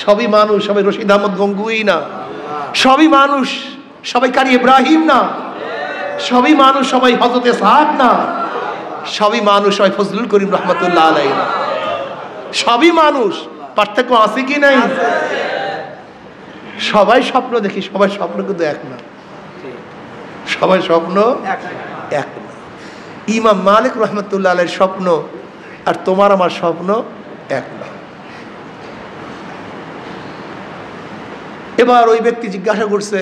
সবই মানুষ, সবাই রশিদ আহমদ গঙ্গুই না। সবই মানুষ, সবাই কারি ইব্রাহিম না। সবই মানুষ, সবাই হযরত ইসহাক না। সবই মানুষ, সবাই ফজলুল করিম রহমতুল্লাহ আলাইহি না। সবই মানুষ, পার্থক্য আছে কি নাই? সবাই স্বপ্ন দেখি, সবাই স্বপ্ন কিন্তু এক না। সবাই স্বপ্ন এক না। ইমাম মালিক রহমতুল্লাহ আলাইহির স্বপ্ন আর তোমার আমার স্বপ্ন এক না। এবার ওই ব্যক্তি জিজ্ঞাসা করছে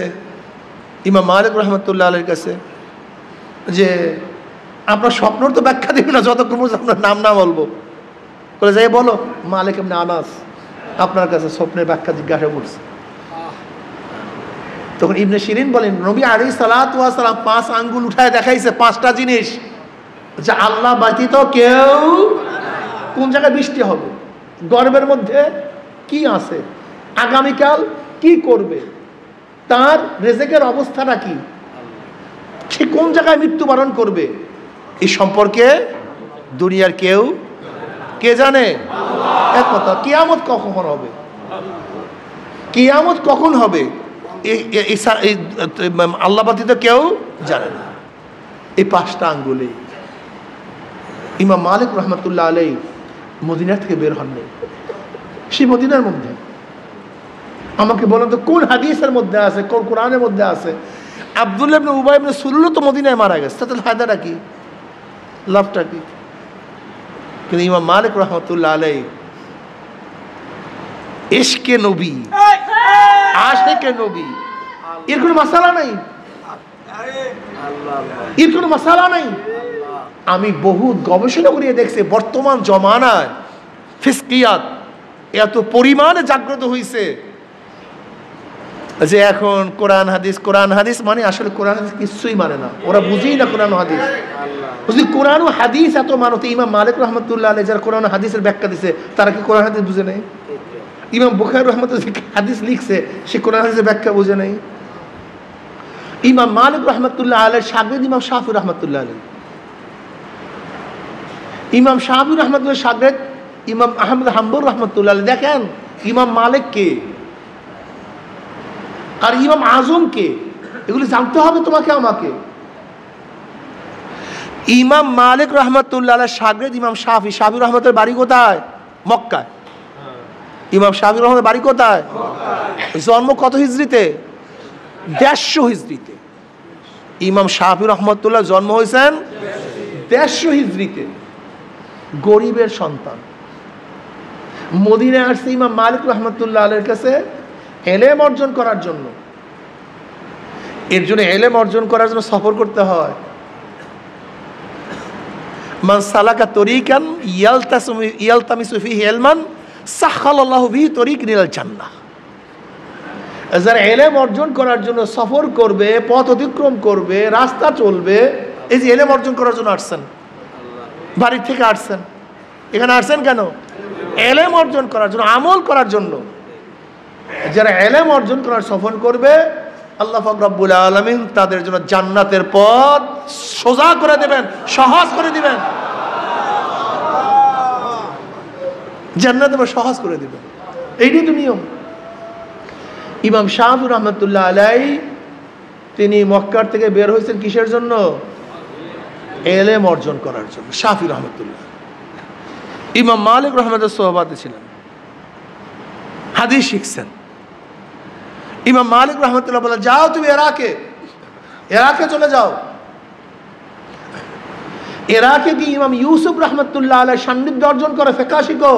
ইমাম মালিক রহমতুল্লাহ আলাইহির কাছে যে আপনার স্বপ্নর তো ব্যাখ্যা দিবি না যতক্ষণ আপনার নাম না বলবো। বলে যাই বলো, মালিক ইবনে আনাস আপনার কাছে স্বপ্নের ব্যাখ্যা জিজ্ঞাসা করছে। তখন ইবনে শিরিন বলেন নবী আলাইহিস সালাতু ওয়াস সালাম 5 আঙ্গুল উঠায় দেখাইছে 5টা জিনিস, যে আল্লাহ ব্যতীত কেউ, কোন জায়গায় বৃষ্টি হবে, গর্ভের মধ্যে কি আছে, আগামীকাল কি করবে, তার রিজিকের অবস্থাটা কি, সে কোন জায়গায় মৃত্যুবরণ করবে, এই সম্পর্কে দুনিয়ার কেউ কে জানে? এক কথা, কিয়ামত কখন হবে, কিয়ামত কখন হবে আল্লাহ ব্যতীত কেউ জানে না। এই 5টা আঙ্গুলে ইমাম মালিক রহমতুল্লাহ আলাইহি মদিনা থেকে বের হননি। সেই মদিনার মধ্যে আমাকে বলেন তো কোন হাদিসের মধ্যে আছে, কোন কোরআনের মধ্যে আছে আব্দুল্লাহ ইবনে উবাই ইবনে সুলুল তো মদিনায় মারা গেছে, তাতে ফায়দাটা কি, লাভটা কি? কিন্তু ইমাম মালিক রহমতুল্লাহ আলাইহি ইশকে নবী, আশিকে নবী, এর কোনো মাসালা নাই, এর কোনো মাসালা নাই। আমি বহুত গবেষণা করিয়ে দেখছি বর্তমান জমানায় ফিসকিয়াত এত পরিমাণে জাগ্রত হয়েছে যে এখন কোরআন হাদিস মানে আসলে কোরআন হাদিস কিছুই মানে না, ওরা বুঝেই না কোরআন হাদিস। যদি কোরআন ও হাদিস এত মানতে ইমাম মালিক রহমতুল্লাহ আলাইহি যারা কোরআন হাদিসের ব্যাখ্যা দিছে তারা কি কোরআন হাদিস বুঝে নাই? ইমাম বুখারী রহমতুল্লাহ হাদিস লিখছে সে কোরআন হাদিসের ব্যাখ্যা বুঝে নাই? ইমাম মালিক রহমতুল্লাহ আলাইহির শাগির্দ ইমাম শাফি রহমতুল্লাহ আলাইহি, ইমাম শাফি রহমতুল্লাহ শাগির্দ ইমাম আহমদ হাম্বল রহমতুল্লাহ আলাইহি। দেখেন ইমাম মালিক কে আর ইমাম আজম কে, এগুলি জানতে হবে তোমাকে আমাকে। ইমাম মালিক রহমতুল্লাহ আলাইহির শাগির্দ ইমাম শাফি, শাফি রহমতুল্লাহ বাড়ি কোথায়? মক্কায়। ইমাম শাফি রহমাতুল্লাহ বাড়ি কোথায়? জন্ম কত হিজরিতে? 150 হিজরিতে। ইমাম শাফি রহমাতুল্লাহ জন্ম হয়েছেন 150 হিজরিতে। গরিবের সন্তান। মদিনায় আসছে ইমাম মালিক রহমাতুল্লাহ আলাইহির কাছে ইলম অর্জন করার জন্য। এর জন্য ইলম অর্জন করার জন্য সফর করতে হয়। মান সালাকা তরিকান ইয়ালতামিসু ফিহি ইলমান সাহহালাল্লাহু বিহি তরিকান ইলাল জান্নাহ। যারা ইলম অর্জন করার জন্য সফর করবে, পথ অতিক্রম করবে, রাস্তা চলবে, এই যে ইলম অর্জন করার জন্য আসছেন, বাড়ির থেকে আসছেন, এখানে আসছেন কেন? ইলম অর্জন করার জন্য, আমল করার জন্য। যারা ইলম অর্জন করার সফর করবে, আল্লাহ পাক রব্বুল আলামিন তাদের জন্য জান্নাতের পথ সোজা করে দেবেন, সহজ করে দিবেন। জান্নাতের পথ সহজ করে দিবেন, এইটাই তো নিয়ম। ইমাম শাফি রহমাতুল্লাহ আলাইহি তিনি মক্কার থেকে বের হয়েছেন কিসের জন্য? ইলম অর্জন করার জন্য। শাফি রহমাতুল্লাহ। ইমাম মালিক রহমাতুল্লাহ সোহবাতে ছিলেন, হাদিস শিখছেন। ইমাম মালিক রহমাতুল্লাহ বলে, যাও তুমি ইরাকে চলে যাও। ইরাকে কি ইমাম ইউসুফ রহমাতুল্লাহ আলাইহি সান্নিধ্য অর্জন করে ফিকহ শিখো।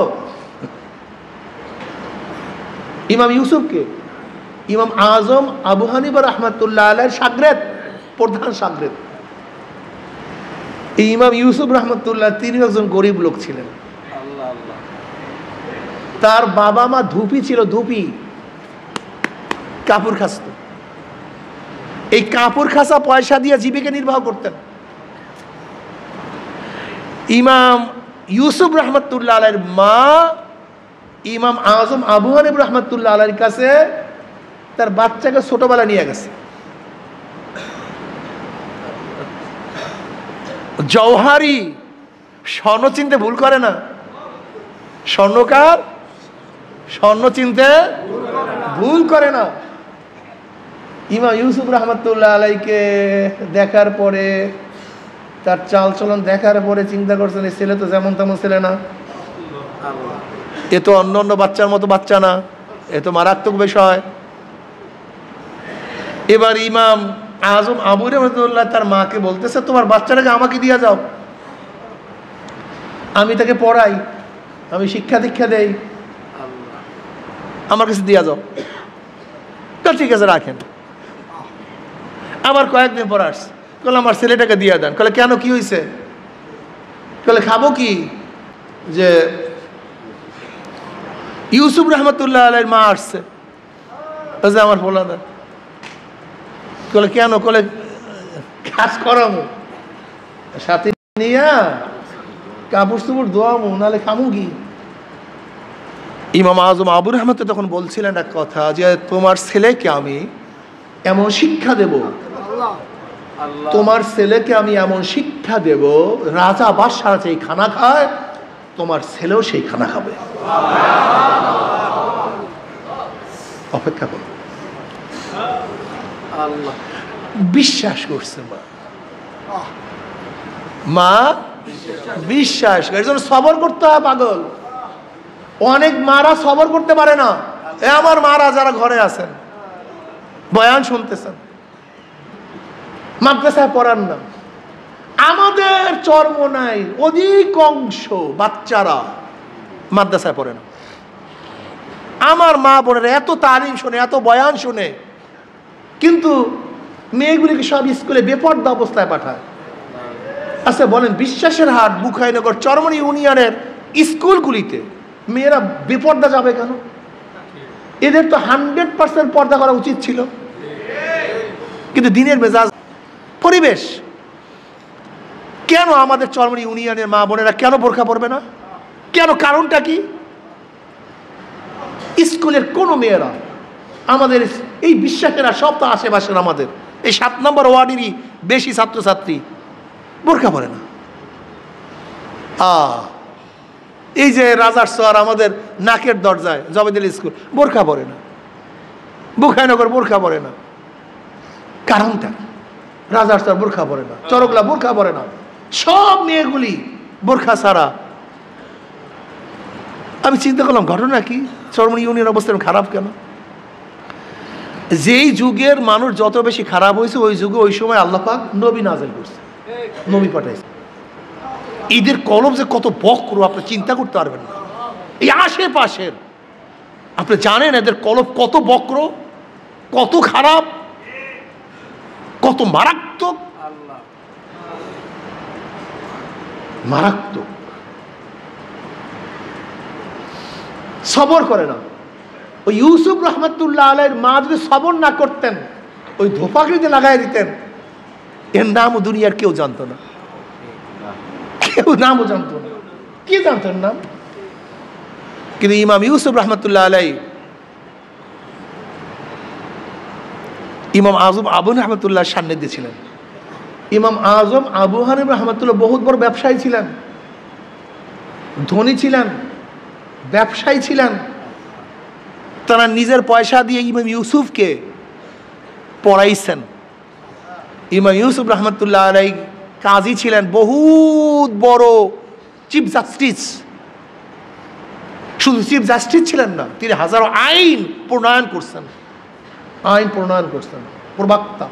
ইমাম ইউসুফকে ইমাম আজম আবু হানিফা রহমাতুল্লাহ আলাইহির শাগরেদ, প্রধান শাগরেদ। এই ইমাম ইউসুফ রহমাতুল্লাহ তিনি একজন গরিব লোক ছিলেন। তার বাবা মা ধুপি ছিল, ধুপি, কাপড় খাসত। এই কাপড় খাসা পয়সা দিয়ে জীবিকা নির্বাহ করতেন। ইমাম ইউসুফ রহমাতুল্লাহ আলাইহির মা ইমাম আজম আবু হানিফা রহমাতুল্লাহ আলাইহির কাছে তার বাচ্চাকে ছোটবেলা নিয়ে গেছে। জওহারি স্বর্ণ চিনতে ভুল করে না। স্বর্ণকার স্বর্ণ চিনতে ভুল করে না। ইমাম ইউসুফ রহমাতুল্লাহ আলাইহিকে দেখার পরে, তার চালচলন দেখার পরে চিন্তা করছেন, এই ছেলে তো যেমন তেমন ছেলে না, এ তো অন্য অন্য বাচ্চার মতো বাচ্চা না, এ তো মারাত্মক বিষয়। এবার ইমাম আজম আবু রহমাতুল্লাহ তার মাকে বলতেছে, তোমার বাচ্চাটাকে আমাকে দিয়ে যাও, আমি তাকে পড়াই, আমি শিক্ষা দীক্ষা দেই, আমার কাছে দিয়ে যাও। তো ঠিক আছে, রাখেন। আবার কয়েকদিন পর আসছে, বলে আমার ছেলেটাকে দিয়ে দেন। বলে কেন, কি হয়েছে? বলে খাবো কি, যে ইউসুফ রহমতুল্লাহ আলাইহির মা আসছে, আমার বলা দেন। বলে কেন? বলে কাজ করামো, সাথে নিয়া কাপড় চুপড় ধোয়ামো, নাহলে খামু কি? ইমাম আজম আবু রহমত তখন বলছিলেন এক কথা, যে তোমার ছেলেকে আমি এমন শিক্ষা দেব, তোমার ছেলেকে আমি এমন শিক্ষা দেব, রাজা বাদশাহ যেই খানা খায় তোমার ছেলেও সেই খানা খাবে। অপেক্ষা করো। বিশ্বাস করছে মা বিশ্বাস করে, এর জন্য সবর করতে হয়। পাগল অনেক মারা সবর করতে পারে না। এ আমার মারা যারা ঘরে আছেন, বয়ান শুনতেছেন, মাদ্রাসায় পড়ান না, আমাদের চর্ম নাই, অধিকাংশ বাচ্চারা মাদ্রাসায় পড়ে না। আমার মা বোনেরা এত তালিম শুনে, এত বয়ান শুনে, কিন্তু মেয়েগুলিকে সব স্কুলে বেপর্দা অবস্থায় পাঠায়। আচ্ছা বলেন, বিশ্বাসের হাট বুখাইনগর চরমনি ইউনিয়নের স্কুলগুলিতে মেয়েরা বেপর্দা যাবে কেন? এদের তো 100% পর্দা করা উচিত ছিল। কিন্তু দিনের মেজাজ, পরিবেশ, কেন আমাদের চরমনি ইউনিয়নের মা বোনেরা কেন বোরখা পরবে না? কেন? কারণটা কি? স্কুলের কোনো মেয়েরা, আমাদের এই বিশ্বাসেরা সব তো আশেপাশের, আমাদের এই 7 নম্বর ওয়ার্ডেরই বেশি ছাত্রছাত্রী বোরখা পরে না। এই যে রাজার সোয়ার আমাদের নাকের দরজায় জবেদিল স্কুল, বোরখা পরে না। বুখাইনগর বোরখা পরে না। কারণটা রাজার সোয়ার বোরখা পরে না, চরকলা বোরখা পরে না, সব মেয়েগুলি বোরখা ছাড়া। আমি চিন্তা করলাম ঘটনা কি? চরমনাই ইউনিয়নের অবস্থা খারাপ কেন? যেই যুগের মানুষ যত বেশি খারাপ হয়েছে ওই যুগে ওই সময় আল্লাহ পাক নবী নাযিল করছে, নবী পাঠাইছে। এদের কলম যে কত বক্র আপনি চিন্তা করতে পারবেন না। এই আশেপাশের আপনি জানেন এদের কলম কত বক্র, কত খারাপ, কত মারাত্মক, মারাত্মক। সবর করে না। ওই ইউসুফ রহমতুল্লাহ আলাইহির মা যদি সবর না করতেন, ওই ধোপাকড়িতে লাগাই দিতেন, এর নামও দুনিয়ার কেউ জানতো না, কেউ নামও জানতো না। কি জানতেন নাম? কিন্তু ইমাম ইউসুফ রহমতুল্লাহ আলাইহি, ইমাম আজম আবু রহমতুল্লাহ সান্নিধ্যে ছিলেন। ইমাম আজম আবু হানিফা রহমতুল্লাহ বহুত বড় ব্যবসায়ী ছিলেন, ধনী ছিলেন, ব্যবসায়ী ছিলেন। তারা নিজের পয়সা দিয়ে ইমাম ইউসুফকে পড়াইছেন। ইমাম ইউসুফ রহমতুল্লাহ আলাইহি কাজী ছিলেন, বহুত বড় চিফ জাস্টিস। শুধু চিফ জাস্টিস ছিলেন না, তিনি হাজারো আইন প্রণয়ন করছেন, আইন প্রণয়ন করছেন, প্রবক্তা।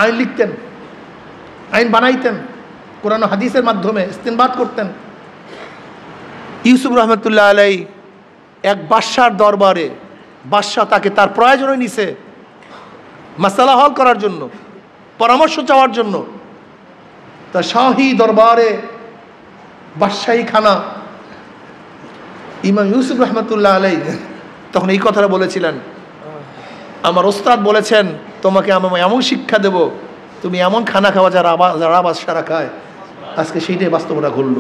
আইন লিখতেন, আইন বানাইতেন, কোরআন ও হাদিসের মাধ্যমে ইস্তেনবাত করতেন। ইউসুফ রহমতুল্লাহ আলাইহি এক বাদশার দরবারে, বাদশাহ তাকে তার প্রয়োজনে নিছে মাসালা হল করার জন্য, পরামর্শ চাওয়ার জন্য। তার শাহী দরবারে, বাদশাহী খানা। ইমাম ইউসুফ রহমতুল্লাহ আলাইহি তখন এই কথাটা বলেছিলেন, আমার ওস্তাদ বলেছেন তোমাকে আমি এমন শিক্ষা দেব, তুমি এমন খানা খাওয়া যারা বাদশারা খায়। আজকে সেইটাই বাস্তবতা ঘটল।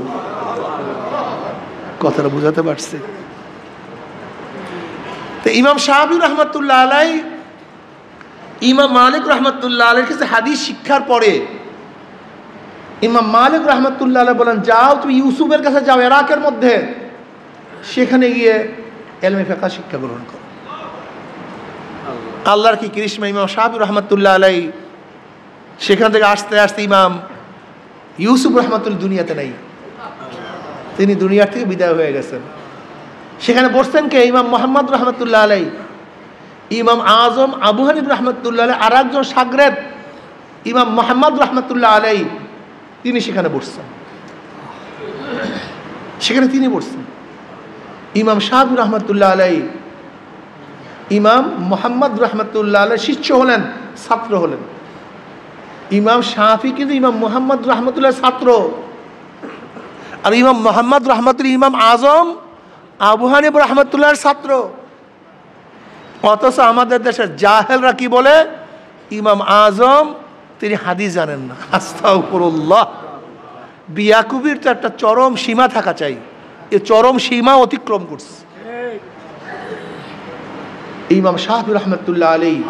কথাটা বুঝাতে পারছে? তো ইমাম শাফি রহমতুল্লাহ আলাইহি ইমাম মালিক রহমতুল্লাহ আলাইহির কাছে হাদিস শিক্ষার পরে ইমাম মালিক রহমতুল্লাহ আলাইহি বলেন, যাও তুমি ইউসুফের কাছে যাও ইরাকের মধ্যে, সেখানে গিয়ে ইলমে ফিকহ শিক্ষা গ্রহণ করো। আল্লাহর কি করিশ্মা, ইমাম শাফি রহমতুল্লাহ আলাইহি সেখান থেকে আসতে আসতে ইমাম ইউসুফ রহমতুল্লাহ দুনিয়াতে নাই, তিনি দুনিয়ার থেকে বিদায় হয়ে গেছেন। সেখানে বসতেন কে? ইমাম মোহাম্মদ রহমতুল্লাহ আলাইহি, ইমাম আজম আবু হানিফা রহমতুল্লাহ আলাইহি, আর একজন শাগরেদ ইমাম মোহাম্মদ রহমতুল্লাহ আলাইহি, তিনি সেখানে বসছেন, সেখানে তিনি বসছেন। ইমাম শাফি রহমতুল্লাহ আলাইহি ইমাম মোহাম্মদ রহমতুল্লাহ আলাইহি শিষ্য হলেন, ছাত্র হলেন। ইমাম শাফি কিন্তু ইমাম মোহাম্মদ রহমতুল্লাহ ছাত্র, আর ইমাম মোহাম্মদ রহমতুল্লাহ ইমাম আজম আবু হানিফা রহমতুল্লাহর ছাত্র। অথচ আমাদের দেশের জাহেলরা কি বলে? ইমাম আজম তিনি হাদিস জানেন না। আস্তাগফিরুল্লাহ। বিয়াকুবির তো একটা চরম সীমা থাকা চাই, এ চরম সীমা অতিক্রম করছে। ইমাম শাফি রহমতুল্লাহ আলাইহি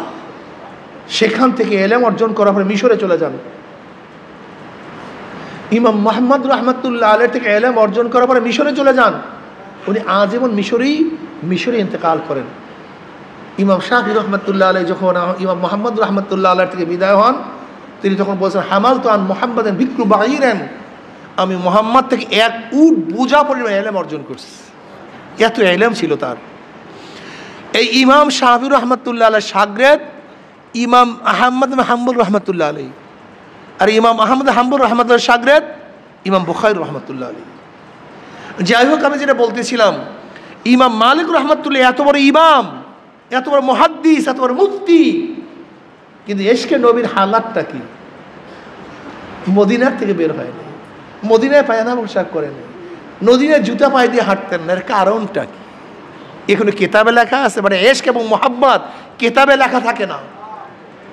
সেখান থেকে এলেম অর্জন করার পরে মিশরে চলে যান। ইমাম মোহাম্মদ রহমতুল্লাহ আলাইহি থেকে এলেম অর্জন করার পরে মিশরে চলে যান। উনি আজীবন মিশরে ইন্তেকাল করেন। ইমাম শাফি রহমতুল্লাহ আলাইহি যখন ইমাম মোহাম্মদ রহমতুল্লাহ আলাইহি থেকে বিদায় হন, তিনি তখন বলছেন, হামালতু আন মুহাম্মাদিন বিকরু বাঈরান, আমি মোহাম্মদ থেকে এক উট বোঝা পরিমাণ এলেম অর্জন করছি। এত এলেম ছিল তার। এই ইমাম শাফি রহমতুল্লাহ আলাইহি শাগরেদ ইমাম আহমদ হাম্বল রহমতুল্লাহ আলাইহি, আর ইমাম আহমদ হাম্বল রহমতুল্লাহ শাগরেদ ইমাম বুখারী রহমতুল্লাহ আলাইহি। যাই হোক, আমি যেটা বলতেছিলাম, ইমাম মালিক রহমতুল্লাহ এত বড় ইমাম, এত বড় মুহাদ্দিস, এত বড় মুফতি, কিন্তু এশকে নবীর হালাতটা কি? মদিনার থেকে বের হয়নি, মদিনায় পায়না পোশাক করেনি, নদীনে জুতা পায়ে দিয়ে হাঁটতেন না। এর কারণটা কি? এখানে কেতাবে লেখা আছে, মানে এশক এবং মোহাব্বত কেতাবে লেখা থাকে না,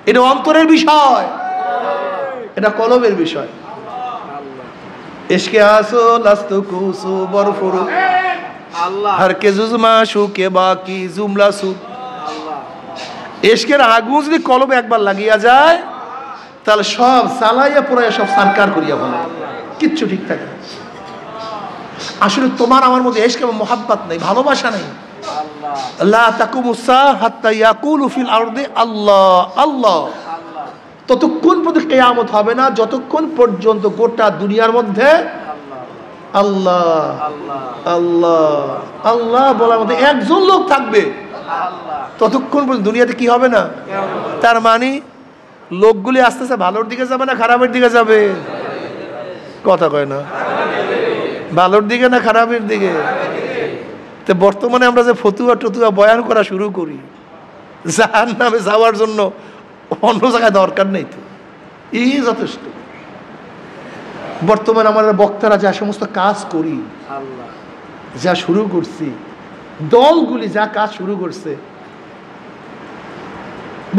এটা অন্তরের বিষয়, এটা কলবের বিষয়। এশকে আসল আস্তু কুসু বরফুরু আল্লাহ হর কে জুজমা শুকে বাকি জুমলা সু। এশকের আগুন যদি কলবে একবার লাগিয়া যায়, তাহলে সব চালাইয়া পুরাইয়া সব সারকার করিয়া বলে, কিচ্ছু ঠিক থাকে না। আসলে তোমার আমার মধ্যে এশক এবং মোহাব্বত নেই, ভালোবাসা নেই। লা তাকুমুস সাআহ হাত্তা ইয়াকুলু ফিল আরদি আল্লাহ আল্লাহ। ততক্ষণ পর্যন্ত কিয়ামত হবে না যতক্ষণ পর্যন্ত গোটা দুনিয়ার মধ্যে আল্লাহ আল্লাহ আল্লাহ বলার মধ্যে একজন লোক থাকবে, ততক্ষণ পর্যন্ত দুনিয়াতে কি হবে না। তার মানে লোকগুলি আস্তে আস্তে ভালোর দিকে যাবে না খারাপের দিকে যাবে? কথা কয় না, ভালোর দিকে না খারাপের দিকে? তো বর্তমানে আমরা যে ফতুয়া টতুয়া বয়ান করা শুরু করি, জাহান্নামে যাওয়ার জন্য অন্য জায়গায় দরকার নেই, তো এই যথেষ্ট। বর্তমানে আমাদের বক্তারা যা সমস্ত কাজ করি, যা শুরু করছি, দলগুলি যা কাজ শুরু করছে,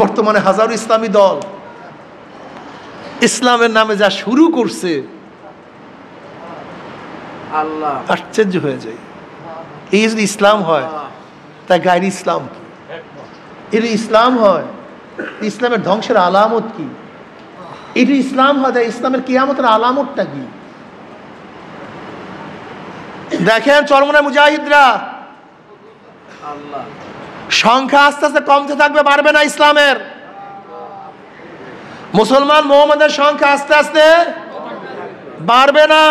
বর্তমানে হাজারো ইসলামী দল ইসলামের নামে যা শুরু করছে, আশ্চর্য হয়ে যায়। এই যদি ইসলাম হয়, তা গায়ের ইসলাম কি? এটি ইসলাম হয়, ইসলামের ধ্বংসের আলামত কি? এটি ইসলাম হয়, তাই ইসলামের কিয়ামতের আলামতটা কি? দেখেন চরমনায় মুজাহিদরা সংখ্যা আস্তে আস্তে কমতে থাকবে, বাড়বে না। ইসলামের মুসলমান মুহাম্মাদের সংখ্যা আস্তে আস্তে বাড়বে না।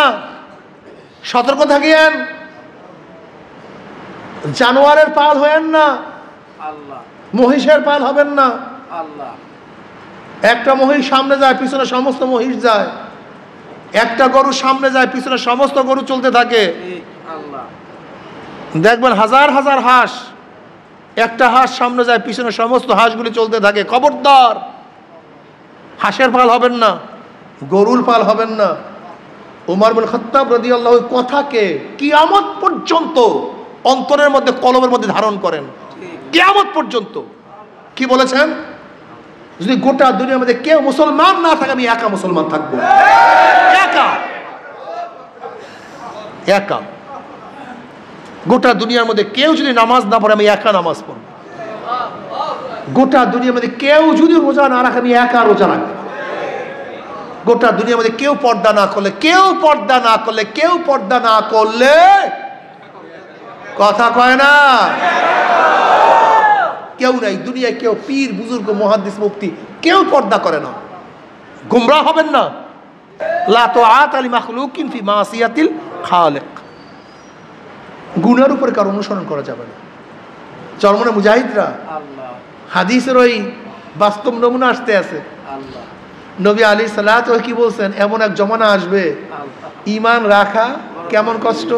সতর্ক থাকিয়েন, জানোয়ারের পাল হয়েন না, মহিষের পাল হবেন না। একটা মহিষ সামনে যায়, পিছনে সমস্ত মহিষ যায়। একটা গরু সামনে যায়, পিছনে সমস্ত গরু চলতে থাকে। দেখবেন হাজার হাজার হাঁস, একটা হাঁস সামনে যায়, পিছনে সমস্ত হাঁসগুলি চলতে থাকে। খবরদার, হাঁসের পাল হবেন না, গরুর পাল হবেন না। উমর ইবনে খাত্তাব রাদিয়াল্লাহু কথাকে কিয়ামত পর্যন্ত অন্তরের মধ্যে, কলবের মধ্যে ধারণ করেন। কিয়ামত পর্যন্ত কি বলেছেন? যদি গোটা দুনিয়ার মধ্যে কেউ মুসলমান না থাকে, আমি একা মুসলমান থাকবো। একা একা গোটা দুনিয়ার মধ্যে কেউ যদি নামাজ না পড়ে, আমি একা নামাজ পড়ব। গোটা দুনিয়ার মধ্যে কেউ যদি রোজা না রাখে, আমি একা রোজা রাখবো। গোটা দুনিয়ার মধ্যে কেউ পর্দা না করলে, কথা কয় না, কেউ নাই দুনিয়ায়, কেউ পীর বুজুর্গ মুহাদ্দিস মুফতি কেউ পর্দা করে না। গুমরাহ হবেন না। লা তাআতা লি মাখলুকিন ফি মাসিয়াতিল খালিক। গুনার উপরে কারো অনুসরণ করা যাবে না। চরমনায় মুজাহিদরা হাদিসের ওই বাস্তব নমুনা আসতে আছে। নবী আলাইহিস সালাতু কি বলছেন? এমন এক জমানা আসবে, ঈমান রাখা কেমন কষ্ট।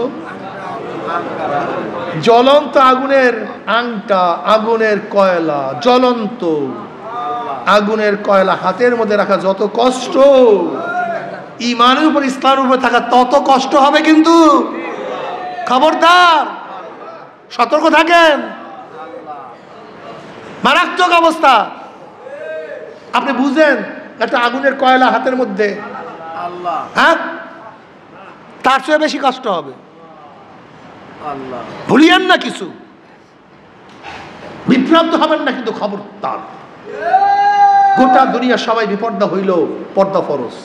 জ্বলন্ত আগুনের আংটা, আগুনের কয়লা, জ্বলন্ত আগুনের কয়লা হাতের মধ্যে রাখা যত কষ্ট, ঈমানের উপর, ইসলামের উপর থাকা তত কষ্ট হবে। কিন্তু খবরদার, সতর্ক থাকেন, মারাত্মক অবস্থা। আপনি বুঝেন, একটা আগুনের কয়লা হাতের মধ্যে, হ্যাঁ, তার চেয়ে বেশি কষ্ট হবে। ভুলিয়েন না কিছু, বিভ্রান্ত হবেন না, কিন্তু খবরদার। গোটা দুনিয়া সবাই বিপর্দা হইল, পর্দা ফরজ।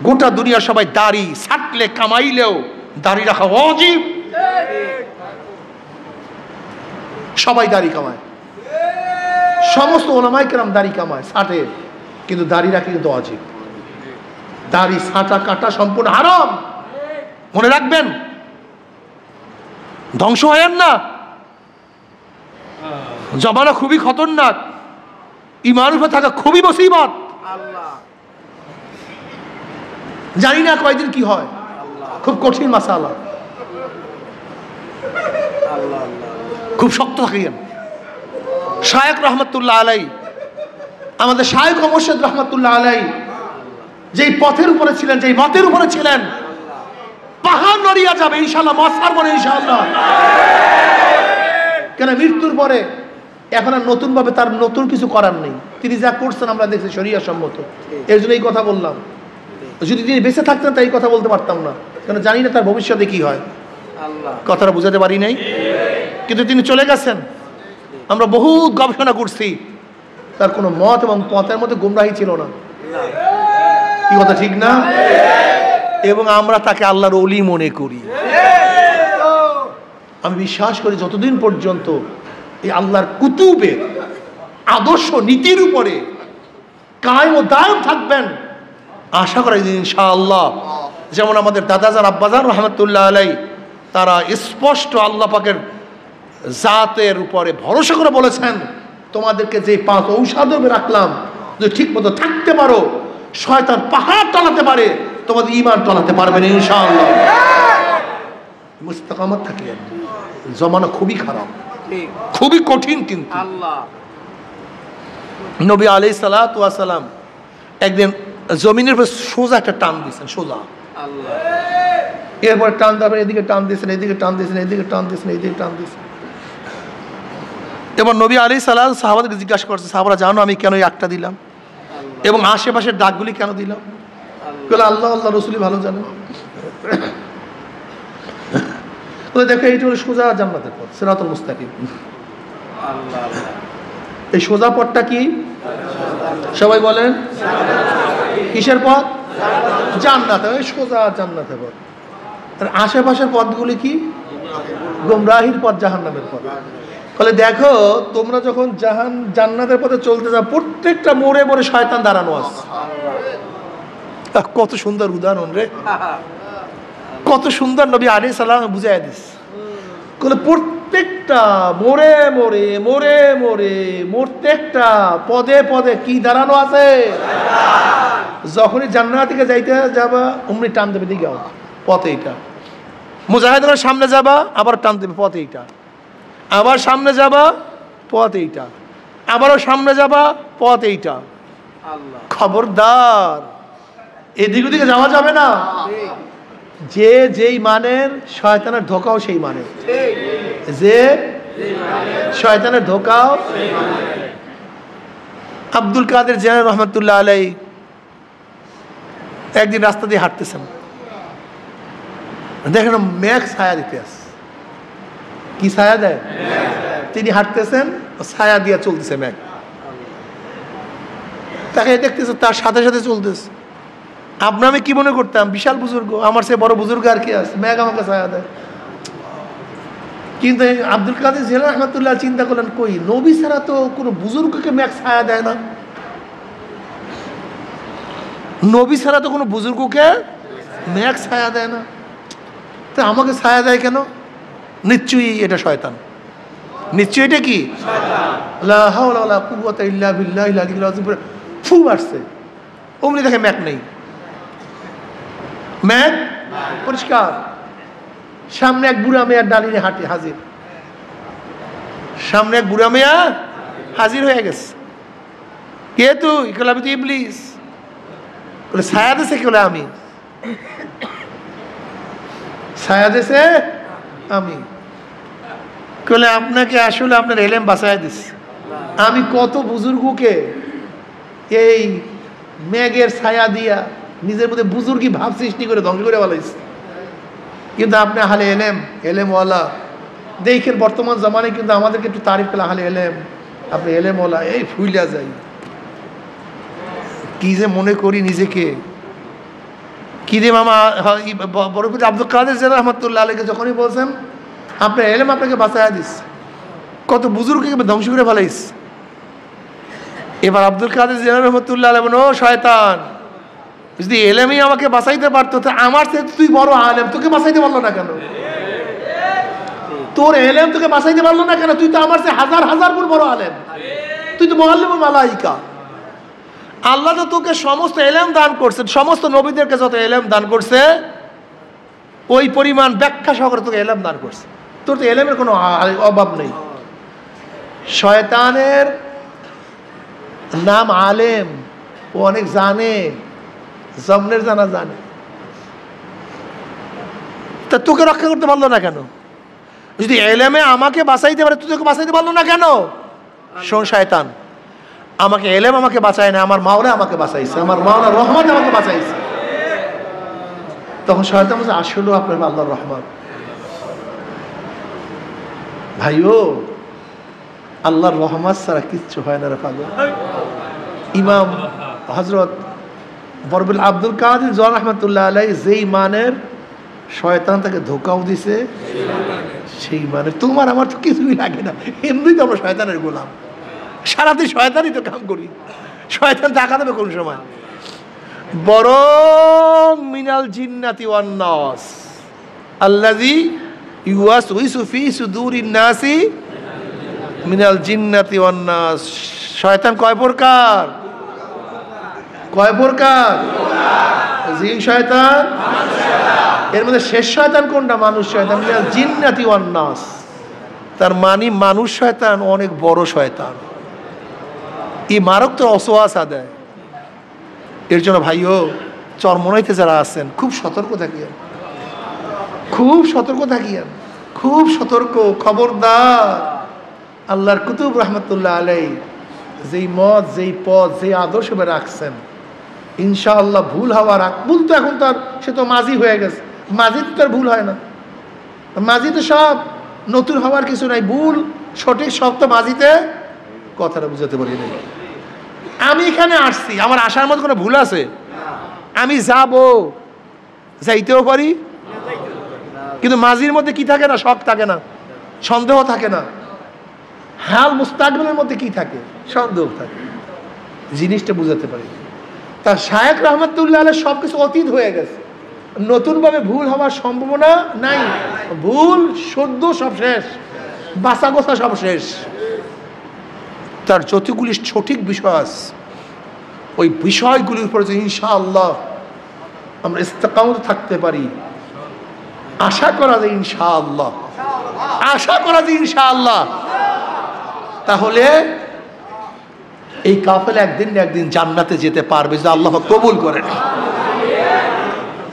গোটা দুনিয়া সবাই দাড়ি ছাটলে কামাইলেও দাড়ি রাখা ওয়াজিব। সবাই দাড়ি কামায়, সমস্ত ওলামায়ে কেরাম দাড়ি কামায়, ছাটে, কিন্তু দাড়ি রাখা কিন্তু ওয়াজিব। দাড়ি ছাটা কাটা সম্পূর্ণ হারাম। মনে রাখবেন, ধ্বংস হয়েন না। জমানা খুবই খতরনাক, ঈমানের উপর থাকা খুবই মুসিবত। জানি না কয়দিন কি হয়, খুব কঠিন মাসালা, খুব শক্ত থাকেন। শায়েখ রহমতুল্লাহ আলাই, আমাদের শায়েখ মুর্শিদ রহমতুল্লাহ আলাই যেই পথের উপরে ছিলেন, যেই মতের উপরে ছিলেন, পাহাড় নড়িয়া যাবে ইনশাআল্লাহ, মত ছাড়বো না ইনশাআল্লাহ। কেন? মৃত্যুর পরে এখন আর নতুন ভাবে তার নতুন কিছু করার নেই। তিনি যা করছেন আমরা দেখছি শরিয়া সম্মত, এর জন্য এই কথা বললাম। যদি তিনি বেঁচে থাকতেন তাই কথা বলতে পারতাম না, কারণ জানি না তার ভবিষ্যতে কি হয়। কথাটা বুঝাতে পারি নাই, কিন্তু তিনি চলে গেছেন। আমরা বহুত গবেষণা করছি, তার কোনো মত এবং পথের মধ্যে গুমরাহি ছিল না। কি কথা ঠিক না? এবং আমরা তাকে আল্লাহর ওলি মনে করি। আমি বিশ্বাস করি যতদিন পর্যন্ত এই আল্লাহর কুতুবের আদর্শ নীতির উপরে কায়েম ও দায়েম থাকবেন, আশা করি ইনশাআল্লাহ যেমন আমাদের দাদাজান আব্বাজান রহমতুল্লাহ আলাই তারা স্পষ্ট আল্লাহ পাকের জাতের উপরে ভরসা করে বলেছেন, তোমাদেরকে যে 5 ঔষধ রাখলাম যদি ঠিক মতো থাকতে পারো, শয়তান পাহাড় টলাতে পারে, তোমাদের ঈমান টলাতে পারবে না ইনশাআল্লাহ। মুস্তাকামাত থাকলে জমানা খুবই খারাপ, খুবই কঠিন। কিন্তু নবী আলাইহিস সালাতু ওয়াস সালাম একদিন জমিনের উপর সোজা একটা টান দিয়েছেন, সোজা। এরপর টান দেওয়ার এদিকে টান দিয়েছেন, এদিকে টান দিয়েছেন, এদিকে টান দিয়েছেন, এদিকে টান দিয়েছেন। এবার নবী আলাইহিস সালাম সাহাবাদেরকে জিজ্ঞাসা করছে, সাহাবারা জানো আমি কেন এই একটা দিলাম এবং আশেপাশের দাগগুলি কেন দিলাম? আল্লাহ আল্লাহ রসুলই ভালো জানেন। দেখো এইটা হলো সোজা জান্নাতের পথ, সিরাতুল মুস্তাকিম। এই সোজা পথটা কি? সবাই বলেন কিসের পথ? জান্নাত। ওই সোজা জান্নাতের পথ। আর আশেপাশের পথগুলি কি? গোমরাহির পথ, জাহান্নামের পথ। ফলে দেখো তোমরা যখন জান্নাতের পথে চলতে যাও, প্রত্যেকটা মোড়ে মোড়ে শয়তান দাঁড়ানো আছে। কত সুন্দর উদাহরণ রে, কত সুন্দর নবী আলাইহিস সালাম বুঝাইয়া দিস। প্রত্যেকটা মোড়ে মোড়ে মোড়ে মোড়ে প্রত্যেকটা পদে পদে কি দাঁড়ানো আছে? যখনই জান্নাতিকে যাইতে যাবা অমনি টান দেবে, দিকে পথ এইটা। মুজাহিদের সামনে যাবা আবার টান দেবে, পথ এইটা। আবার সামনে যাবা, পথ এইটা। আবারও সামনে যাবা, পথ এইটা। খবরদার এদিক ওদিকে যাওয়া যাবে না। যে যেই মানের শয়তানের ধোকাও সেই মানে, যে শয়তানের ধোকাও। আব্দুল কাদের জিলানী রহমতুল্লাহ আলাই একদিন রাস্তা দিয়ে হাঁটতেছেন, দেখেন মেঘ ছায়া দিতে আসে। কি ছায়া দেয়? তিনি হাঁটতেছেন, ছায়া দিয়া চলতেছে মেঘ। তাকে দেখতেছে, তার সাথে সাথে চলতেছে। আপনার আমি কি মনে করতাম বিশাল বুজুর্গ, আমার সে বড় বুজুর্গ আর কি আছে, মেঘ আমাকে ছায়া দেয়। কিন্তু আব্দুল কাদের জিলানী রহমতুল্লাহ চিন্তা করলেন, কই নবী ছাড়া তো কোনো বুজুর্গকে মেঘ ছায়া দেয় না, নবী ছাড়া তো কোনো বুজুর্গকে মেঘ ছায়া দেয় না, তা আমাকে ছায়া দেয় কেন? নিশ্চয়ই এটা শয়তান, নিশ্চয়ই এটা কি? লা হাওলা ওয়ালা কুওয়াতা ইল্লা বিল্লাহিল আলিয়্যিল আযীম। ফু মারছে, অমনি দেখে মেঘ নেই, মেঘ পরিষ্কার। সামনে এক বুড়া মেয়ার ডালি নিয়ে হাঁটে হাজির, সামনে এক বুড়া মেয়া হাজির হয়ে গেছে। কে তুই? বলে আমি তো ইবলিস। বলে ছায়া দেশে? কে? বলে আমি। ছায়া দেশে আমি। বলে আপনাকে আসলে আপনার এলেম বাঁচায় দিস। আমি কত বুজুর্গকে এই মেঘের ছায়া দিয়া নিজের মধ্যে বুজুর্গি ভাব সৃষ্টি করে ধ্বংস করে বলাইছে, কিন্তু আপনি আহলে এলেম, এলেমওয়ালা দেখেন। বর্তমান জামানায় কিন্তু আমাদেরকে একটু তারিফ পেলে, আহলে এলেম, আপনি এলেমওয়ালা, এই ফুইলা যাই। কি যে মনে করি নিজেকে, কি রে মামা। বরফির আব্দুল কাদের জিলানী রহমতুল্লাহ আলাইহি যখনই বলছেন আপনার এলেম আপনাকে বাঁচাইয়া দিস, কত বুজুর্গকে ধ্বংস করে ফেলাইস। এবার আব্দুল কাদের জিলানী রহমতুল্লাহ আলাইহি বলেন, ও শয়তান, যদি এলেমই আমাকে বাঁচাইতে পারতো, তা আমার থেকে তুই বড় আলেম, তোকে বাঁচাইতে পারলো না কেন? তোর এলেম তোকে বাঁচাইতে পারলো না কেন? তুই তো আমার চেয়ে হাজার হাজার গুণ বড় আলেম, তুই তো মুআল্লিমুল মালাইকা। আল্লাহ তো তোকে সমস্ত এলেম দান করছে, সমস্ত নবীদেরকে যত এলেম দান করছে ওই পরিমাণ ব্যাখ্যা সহকারে তোকে এলেম দান করছে। তোর তো এলেমের কোনো অভাব নেই। শয়তানের নাম আলেম, ও অনেক জানে, জমনের জানা জানে, তা তোকে রক্ষা করতে পারলো না কেন? যদি এলেমে আমাকে বাঁচাইতে পারে, তুই তোকে বাঁচাইতে পারলো না কেন? শোন শয়তান, আমাকে এলেম আমাকে বাঁচায় না, আমার মাওলা আমাকে বাঁচাইছে, আমার মাওলা রহমান আমাকে বাঁচাইছে। তখন শয়তান বলছে, আসলেও আপনার আল্লাহর রহমান। ভাইও, আল্লাহর রহমত ছাড়া কিচ্ছু হয় না রে পাগল। ইমাম হযরত বরবিল আব্দুল কাদের জিলানী রহমাতুল্লাহ আলাইহি যেই মানের শয়তান তাকে ধোকাও দিছে, সেই মানের তোমার আমার তো কিছুই লাগে না, এমনি তো আমরা শয়তানের গোলাম, সারাদিন শয়তানই তো কাম করি। শয়তান টাকা দেবে কোন সময়? বরং মিনাল জিন্নাতি ওয়ান নাস আল্লাযী ইউওয়াসউইসু ফি সুদুরিন নাসি মিনাল জিন্নাতি ওয়ান নাস। শয়তান কয় প্রকার? কয় প্রকার? জিন শয়তান, এর মধ্যে শেষ শয়তান কোনটা? মানুষ শয়তান। মিনাল জিন্নাতি ওয়ান নাস, তার মানে মানুষ শয়তান অনেক বড় শয়তান। এই মারক তো অসোয়াশা দেয়। এর জন্য ভাইও চরমনাইতে যারা আছেন খুব সতর্ক থাকিয়েন, খুব সতর্ক থাকিয়েন, খুব সতর্ক। খবরদার, আল্লাহর কুতুব রহমতুল্লাহ আলাই যেই মত, যেই পথ, যেই আদর্শ রাখছেন, ইনশাআল্লাহ ভুল হওয়ার ভুল তো এখন তার, সে তো মাঝি হয়ে গেছে, মাঝি তো তার ভুল হয় না। মাঝি তো সব, নতুন হওয়ার কিছু নাই, ভুল সঠিক সব তো মাঝিতে। কথাটা বুঝাতে পারি নাই। আমি এখানে আসছি, আমার আসার মতো কোনো ভুল আছে? আমি যাব, যাইতেও পারি, কিন্তু মাঝির মধ্যে কি থাকে না? শক থাকে না, সন্দেহ থাকে না। হাল মুস্তাকবিলের মধ্যে কি থাকে? সন্দেহ থাকে। জিনিসটা বুঝাতে পারি। তার শায়েখ রহমতুল্লাহ আলাইহি সব কিছু অতীত হয়ে গেছে, নতুনভাবে ভুল হওয়ার সম্ভাবনা নাই। ভুল সদ্য সব শেষ, বাঁচা গোছা সব শেষ। তার যতগুলি সঠিক বিষয় আছে, ওই বিষয়গুলির উপরে যে ইনশাআল্লাহ আমরা ইস্তেকামত থাকতে পারি, আশা করা যায় ইনশাআল্লাহ, আশা করা যায় ইনশাআল্লাহ, তাহলে এই কাফেলা একদিন না একদিন জান্নাতে যেতে পারবে, যদি আল্লাহ কবুল করেন।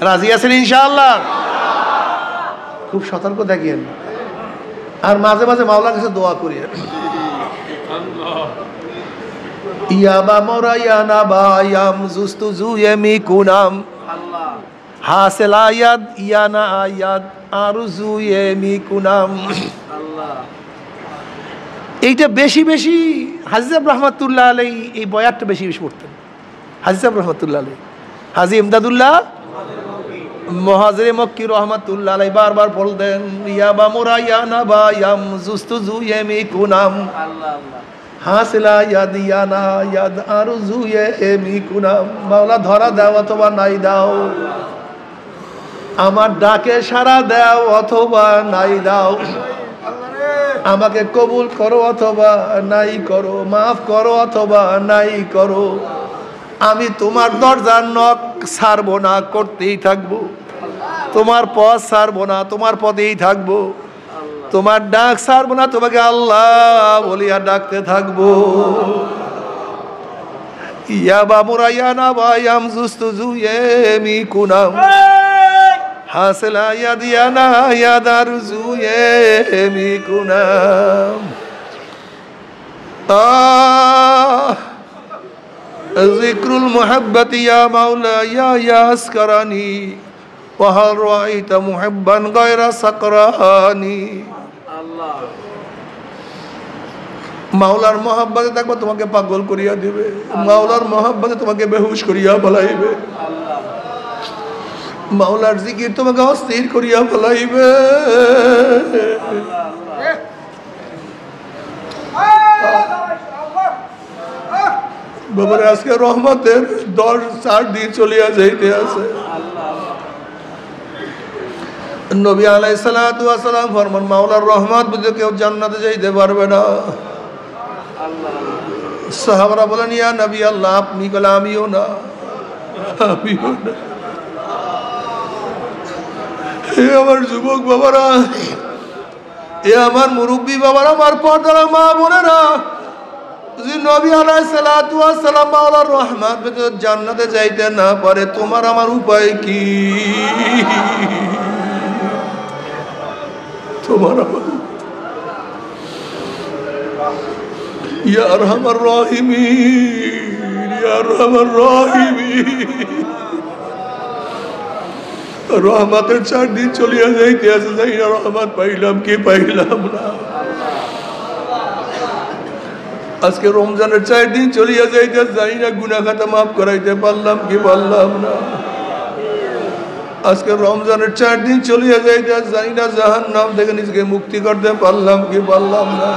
রাজি আছেন ইনশাআল্লাহ? খুব সতর্ক থাকেন, আর মাঝে মাঝে মাওলার কাছে দোয়া করি। ইয়াবা মোরায়ানা বায়াম জুস্তু জুয়েমি কুনাম হাসেল আয়াদ ইয়ানা আয়াদ আরজু এমি কুনাম। এইটা বেশি বেশি হাজী সাহেব রহমতুল্লাহ আলাইহি এই বয়াতটা বেশি বেশি পড়তেন। হাজী সাহেব রহমতুল্লাহ আলাইহি, হাজী ইমদাদুল্লাহ মুহাজিরে মক্কি রহমতুল্লাহ আলাইহি বারবার বলতেন, ইয়াবা মোরায়ানা বায়াম জুস্তু জুয়েমি কুনাম হাসিলা ইয়াদ ইয়ানা ইয়াদ আরজু এমি কুনাম। মাওলা ধরা দাও অথবা নাই দাও, আমার ডাকে সাড়া দাও অথবা নাই দাও, আমাকে কবুল করো অথবা নাই করো, মাফ করো অথবা নাই করো, আমি তোমার দরজার নখ ছাড়বো না, করতেই থাকবো। তোমার পথ ছাড়বো না, তোমার পথেই থাকবো। তোমার ডাক ছাড়বো না, তোমাকে আল্লাহ বলিয়া ডাকতে থাকবো। ইয়াবা মুরায়ানা বায়াম জুস্তু জুয়েমি কুনাম হাসলা ইয়াদিয়ানা ইয়াদার জুয়েমি কুনাম। যিকরুল মুহাব্বতি ইয়া মাওলা ইয়া ইয়াসকারানি ওয়া হাল রাআইতা মুহিব্বান গায়রা সাকরানি। মাওলার মহাব্বতে দেখবা তোমাকে পাগল করিয়া দিবে, মাওলার মহাব্বতে তোমাকে বেহুশ করিয়া ফেলাইবে, মাওলার জিকির তোমাকে অস্থির করিয়া ফেলাইবে। বাবার আজকে রহমতের 10-4 দিন চলিয়া যাইতে আছে। নবী আলাইহিস সালাতু ওয়াস সালাম ফরমান, মাওলার রহমত বুঝে কেউ জান্নাতে যাইতে পারবে না। সাহাবারা বলেন, ইয়া নবী আল্লাহ, আপনি বলে আমিও না, আমিও না। এ আমার যুবক বাবারা, এ আমার মুরব্বী বাবারা, আমার পর্দার মা বোনেরা, যদি নবী আলাইহিস সালাতু ওয়াস সালাম মাওলার রহমত বুঝে জান্নাতে যাইতে না পারে, তোমার আমার উপায় কি? তোমার আমার ইয়া আরহামার রাহিমিন, ইয়া আরহামার রাহিমিন। রহমতের 4 দিন চলিয়া যাইতে আছে, যাই না রহমত পাইলাম কি পাইলাম না। আজকে রমজানের 4 দিন চলিয়া যাইতে আছে, যাই না গুনাহ খাতা মাফ করাইতে পারলাম কি পারলাম না। আজকে রমজানের 4 দিন চলিয়া যাইতে আছে, যাই না জাহান্নাম থেকে নিজেকে মুক্তি করতে পারলাম কি পারলাম না।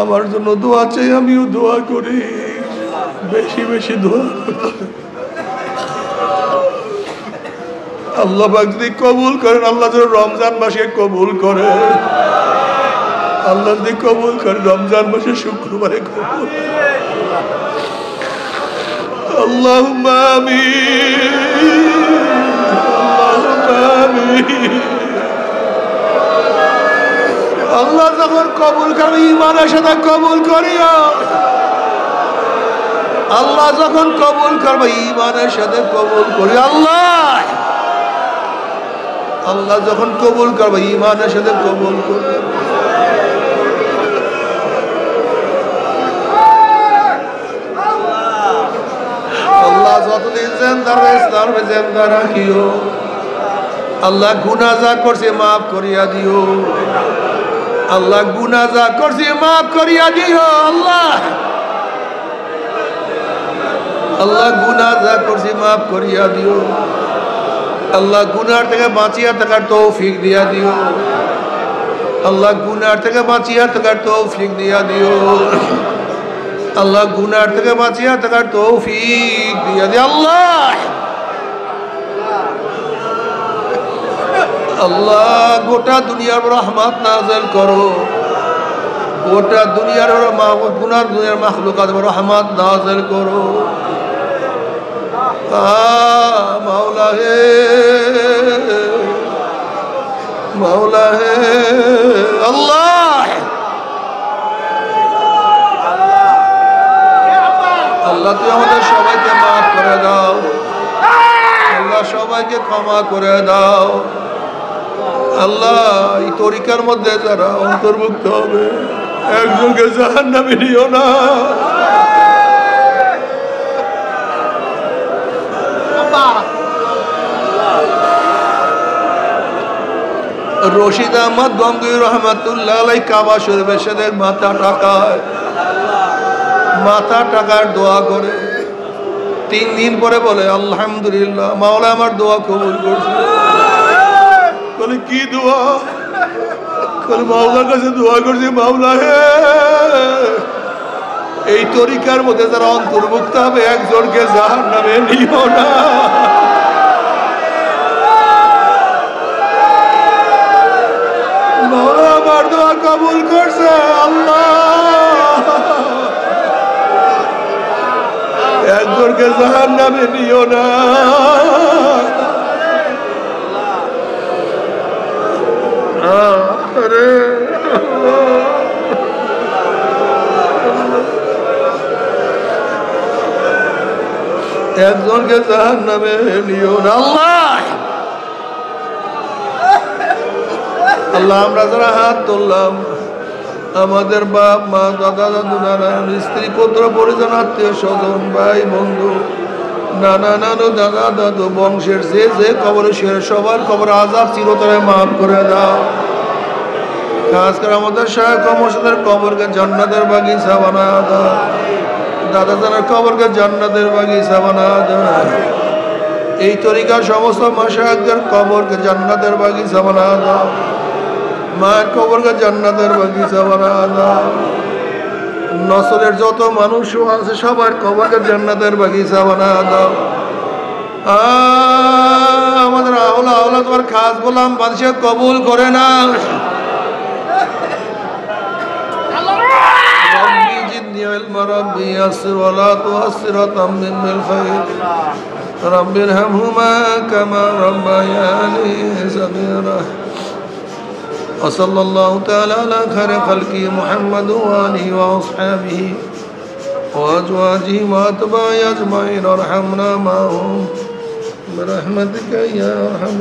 আমার জন্য দোয়া চাই, আমিও দোয়া করি, বেশি বেশি দোয়া করি। আল্লাহ পাক যদি কবুল করেন, আল্লাহ যেন রমজান মাসে কবুল করে, আল্লাহ যদি কবুল করেন রমজান মাসে শুক্রবারে কবুল। আল্লাহুম্মা আমিন, আল্লাহুম্মা আমিন। আল্লাহ যখন কবুল করবে ঈমানের সাথে কবুল করিও, আল্লাহ যখন কবুল করবে ঈমানের সাথে কবুল করি। আল্লাহ আল্লাহ যখন কবুল করবে ঈমানের সাথে কবুল করবে। আল্লাহ যতদিন জিন্দা ইসলামে জিন্দা রাখিও। আল্লাহ গুনাহ যা করছে মাফ করিয়া দিও। আল্লাহ গুনাহ যা করছে মাফ করিয়া দিও। আল্লাহ আল্লাহ গুনাহ যা করছে মাফ করিয়া দিও। আল্লাহ গুনার থেকে বাঁচিয়া থাকার তৌফিক দিয়া দিও। আল্লাহ গুনার থেকে বাঁচিয়া থাকার তৌফিক দিয়া দিও। আল্লাহ গুনার থেকে বাঁচিয়া থাকার তৌফিক দিয়া দিও। আল্লাহ আল্লাহ গোটা দুনিয়ার রহমত নাযিল করো। গোটা দুনিয়ার গুনার দুনিয়ার মাখলুকাত রহমত নাযিল করো। মাওলা হে মাওলা হে আল্লাহ আল্লাহ তুই আমাদের সবাইকে মাফ করে দাও। আল্লাহ সবাইকে ক্ষমা করে দাও। আল্লাহ এই তরিকার মধ্যে যারা অন্তর্ভুক্ত হবে একজনকে জাহান্নামে নিও না। রশিদ আহমদ গঙ্গুই রহমাতুল্লাহ আলাই কাবা শরীফের সাথে মাথা টাকার দোয়া করে 3 দিন পরে বলে আলহামদুলিল্লাহ মাওলা আমার দোয়া কবুল করছে। বলে কি দোয়া? বলে মাওলার কাছে দোয়া করছে, মাওলা হে এই তরিকার মধ্যে যারা অন্তর্ভুক্ত হবে একজনকে জাহান্নামে নিও না। মাওলা আমার দোয়া কবুল করছে। আল্লাহ একজনকে জাহান্নামে নিও না। একজনকে জাহান্নামে নিও না। আল্লাহ আল্লাহ আমরা যারা হাত তুললাম, আমাদের বাপ মা দাদা দাদু নানা স্ত্রী পুত্র পরিজন আত্মীয় স্বজন ভাই বন্ধু নানা নানু দাদা দাদু বংশের যে যে কবর সবার কবর আযাব চিরতরে মাফ করে দাও। খাস করে আমাদের শায়খ মুর্শিদের কবরকে জান্নাতের বাগিচা বানা দাও। দাদা দাদার কবরকে জান্নাতের বাগিচা বানা দাও। এই তরিকার সমস্ত মাশায়েখদের কবরকে জান্নাতের বাগিচা বানা দাও। মায়ের কবরকে জান্নাতের বাগিচা বানা দাও। নসলের যত মানুষ আছে সবার কবরকে জান্নাতের বাগিচা বানা দাও। আমাদের আওলা তোমার খাস গোলাম বাদশা কবুল করে না। রব্বি জিদনি ইলমা রব্বি ইয়াসসির ওয়া লা তুআসসির ওয়া তাম্মিম বিল খায়র রব্বিরহামহুমা কামা রাব্বায়ানি সাগীরা। وصلى الله تعالى على خير خلقه محمد وآله وأصحابه وأزواجه وأتباعه أجمعين وارحمنا معهم برحمتك يا أرحم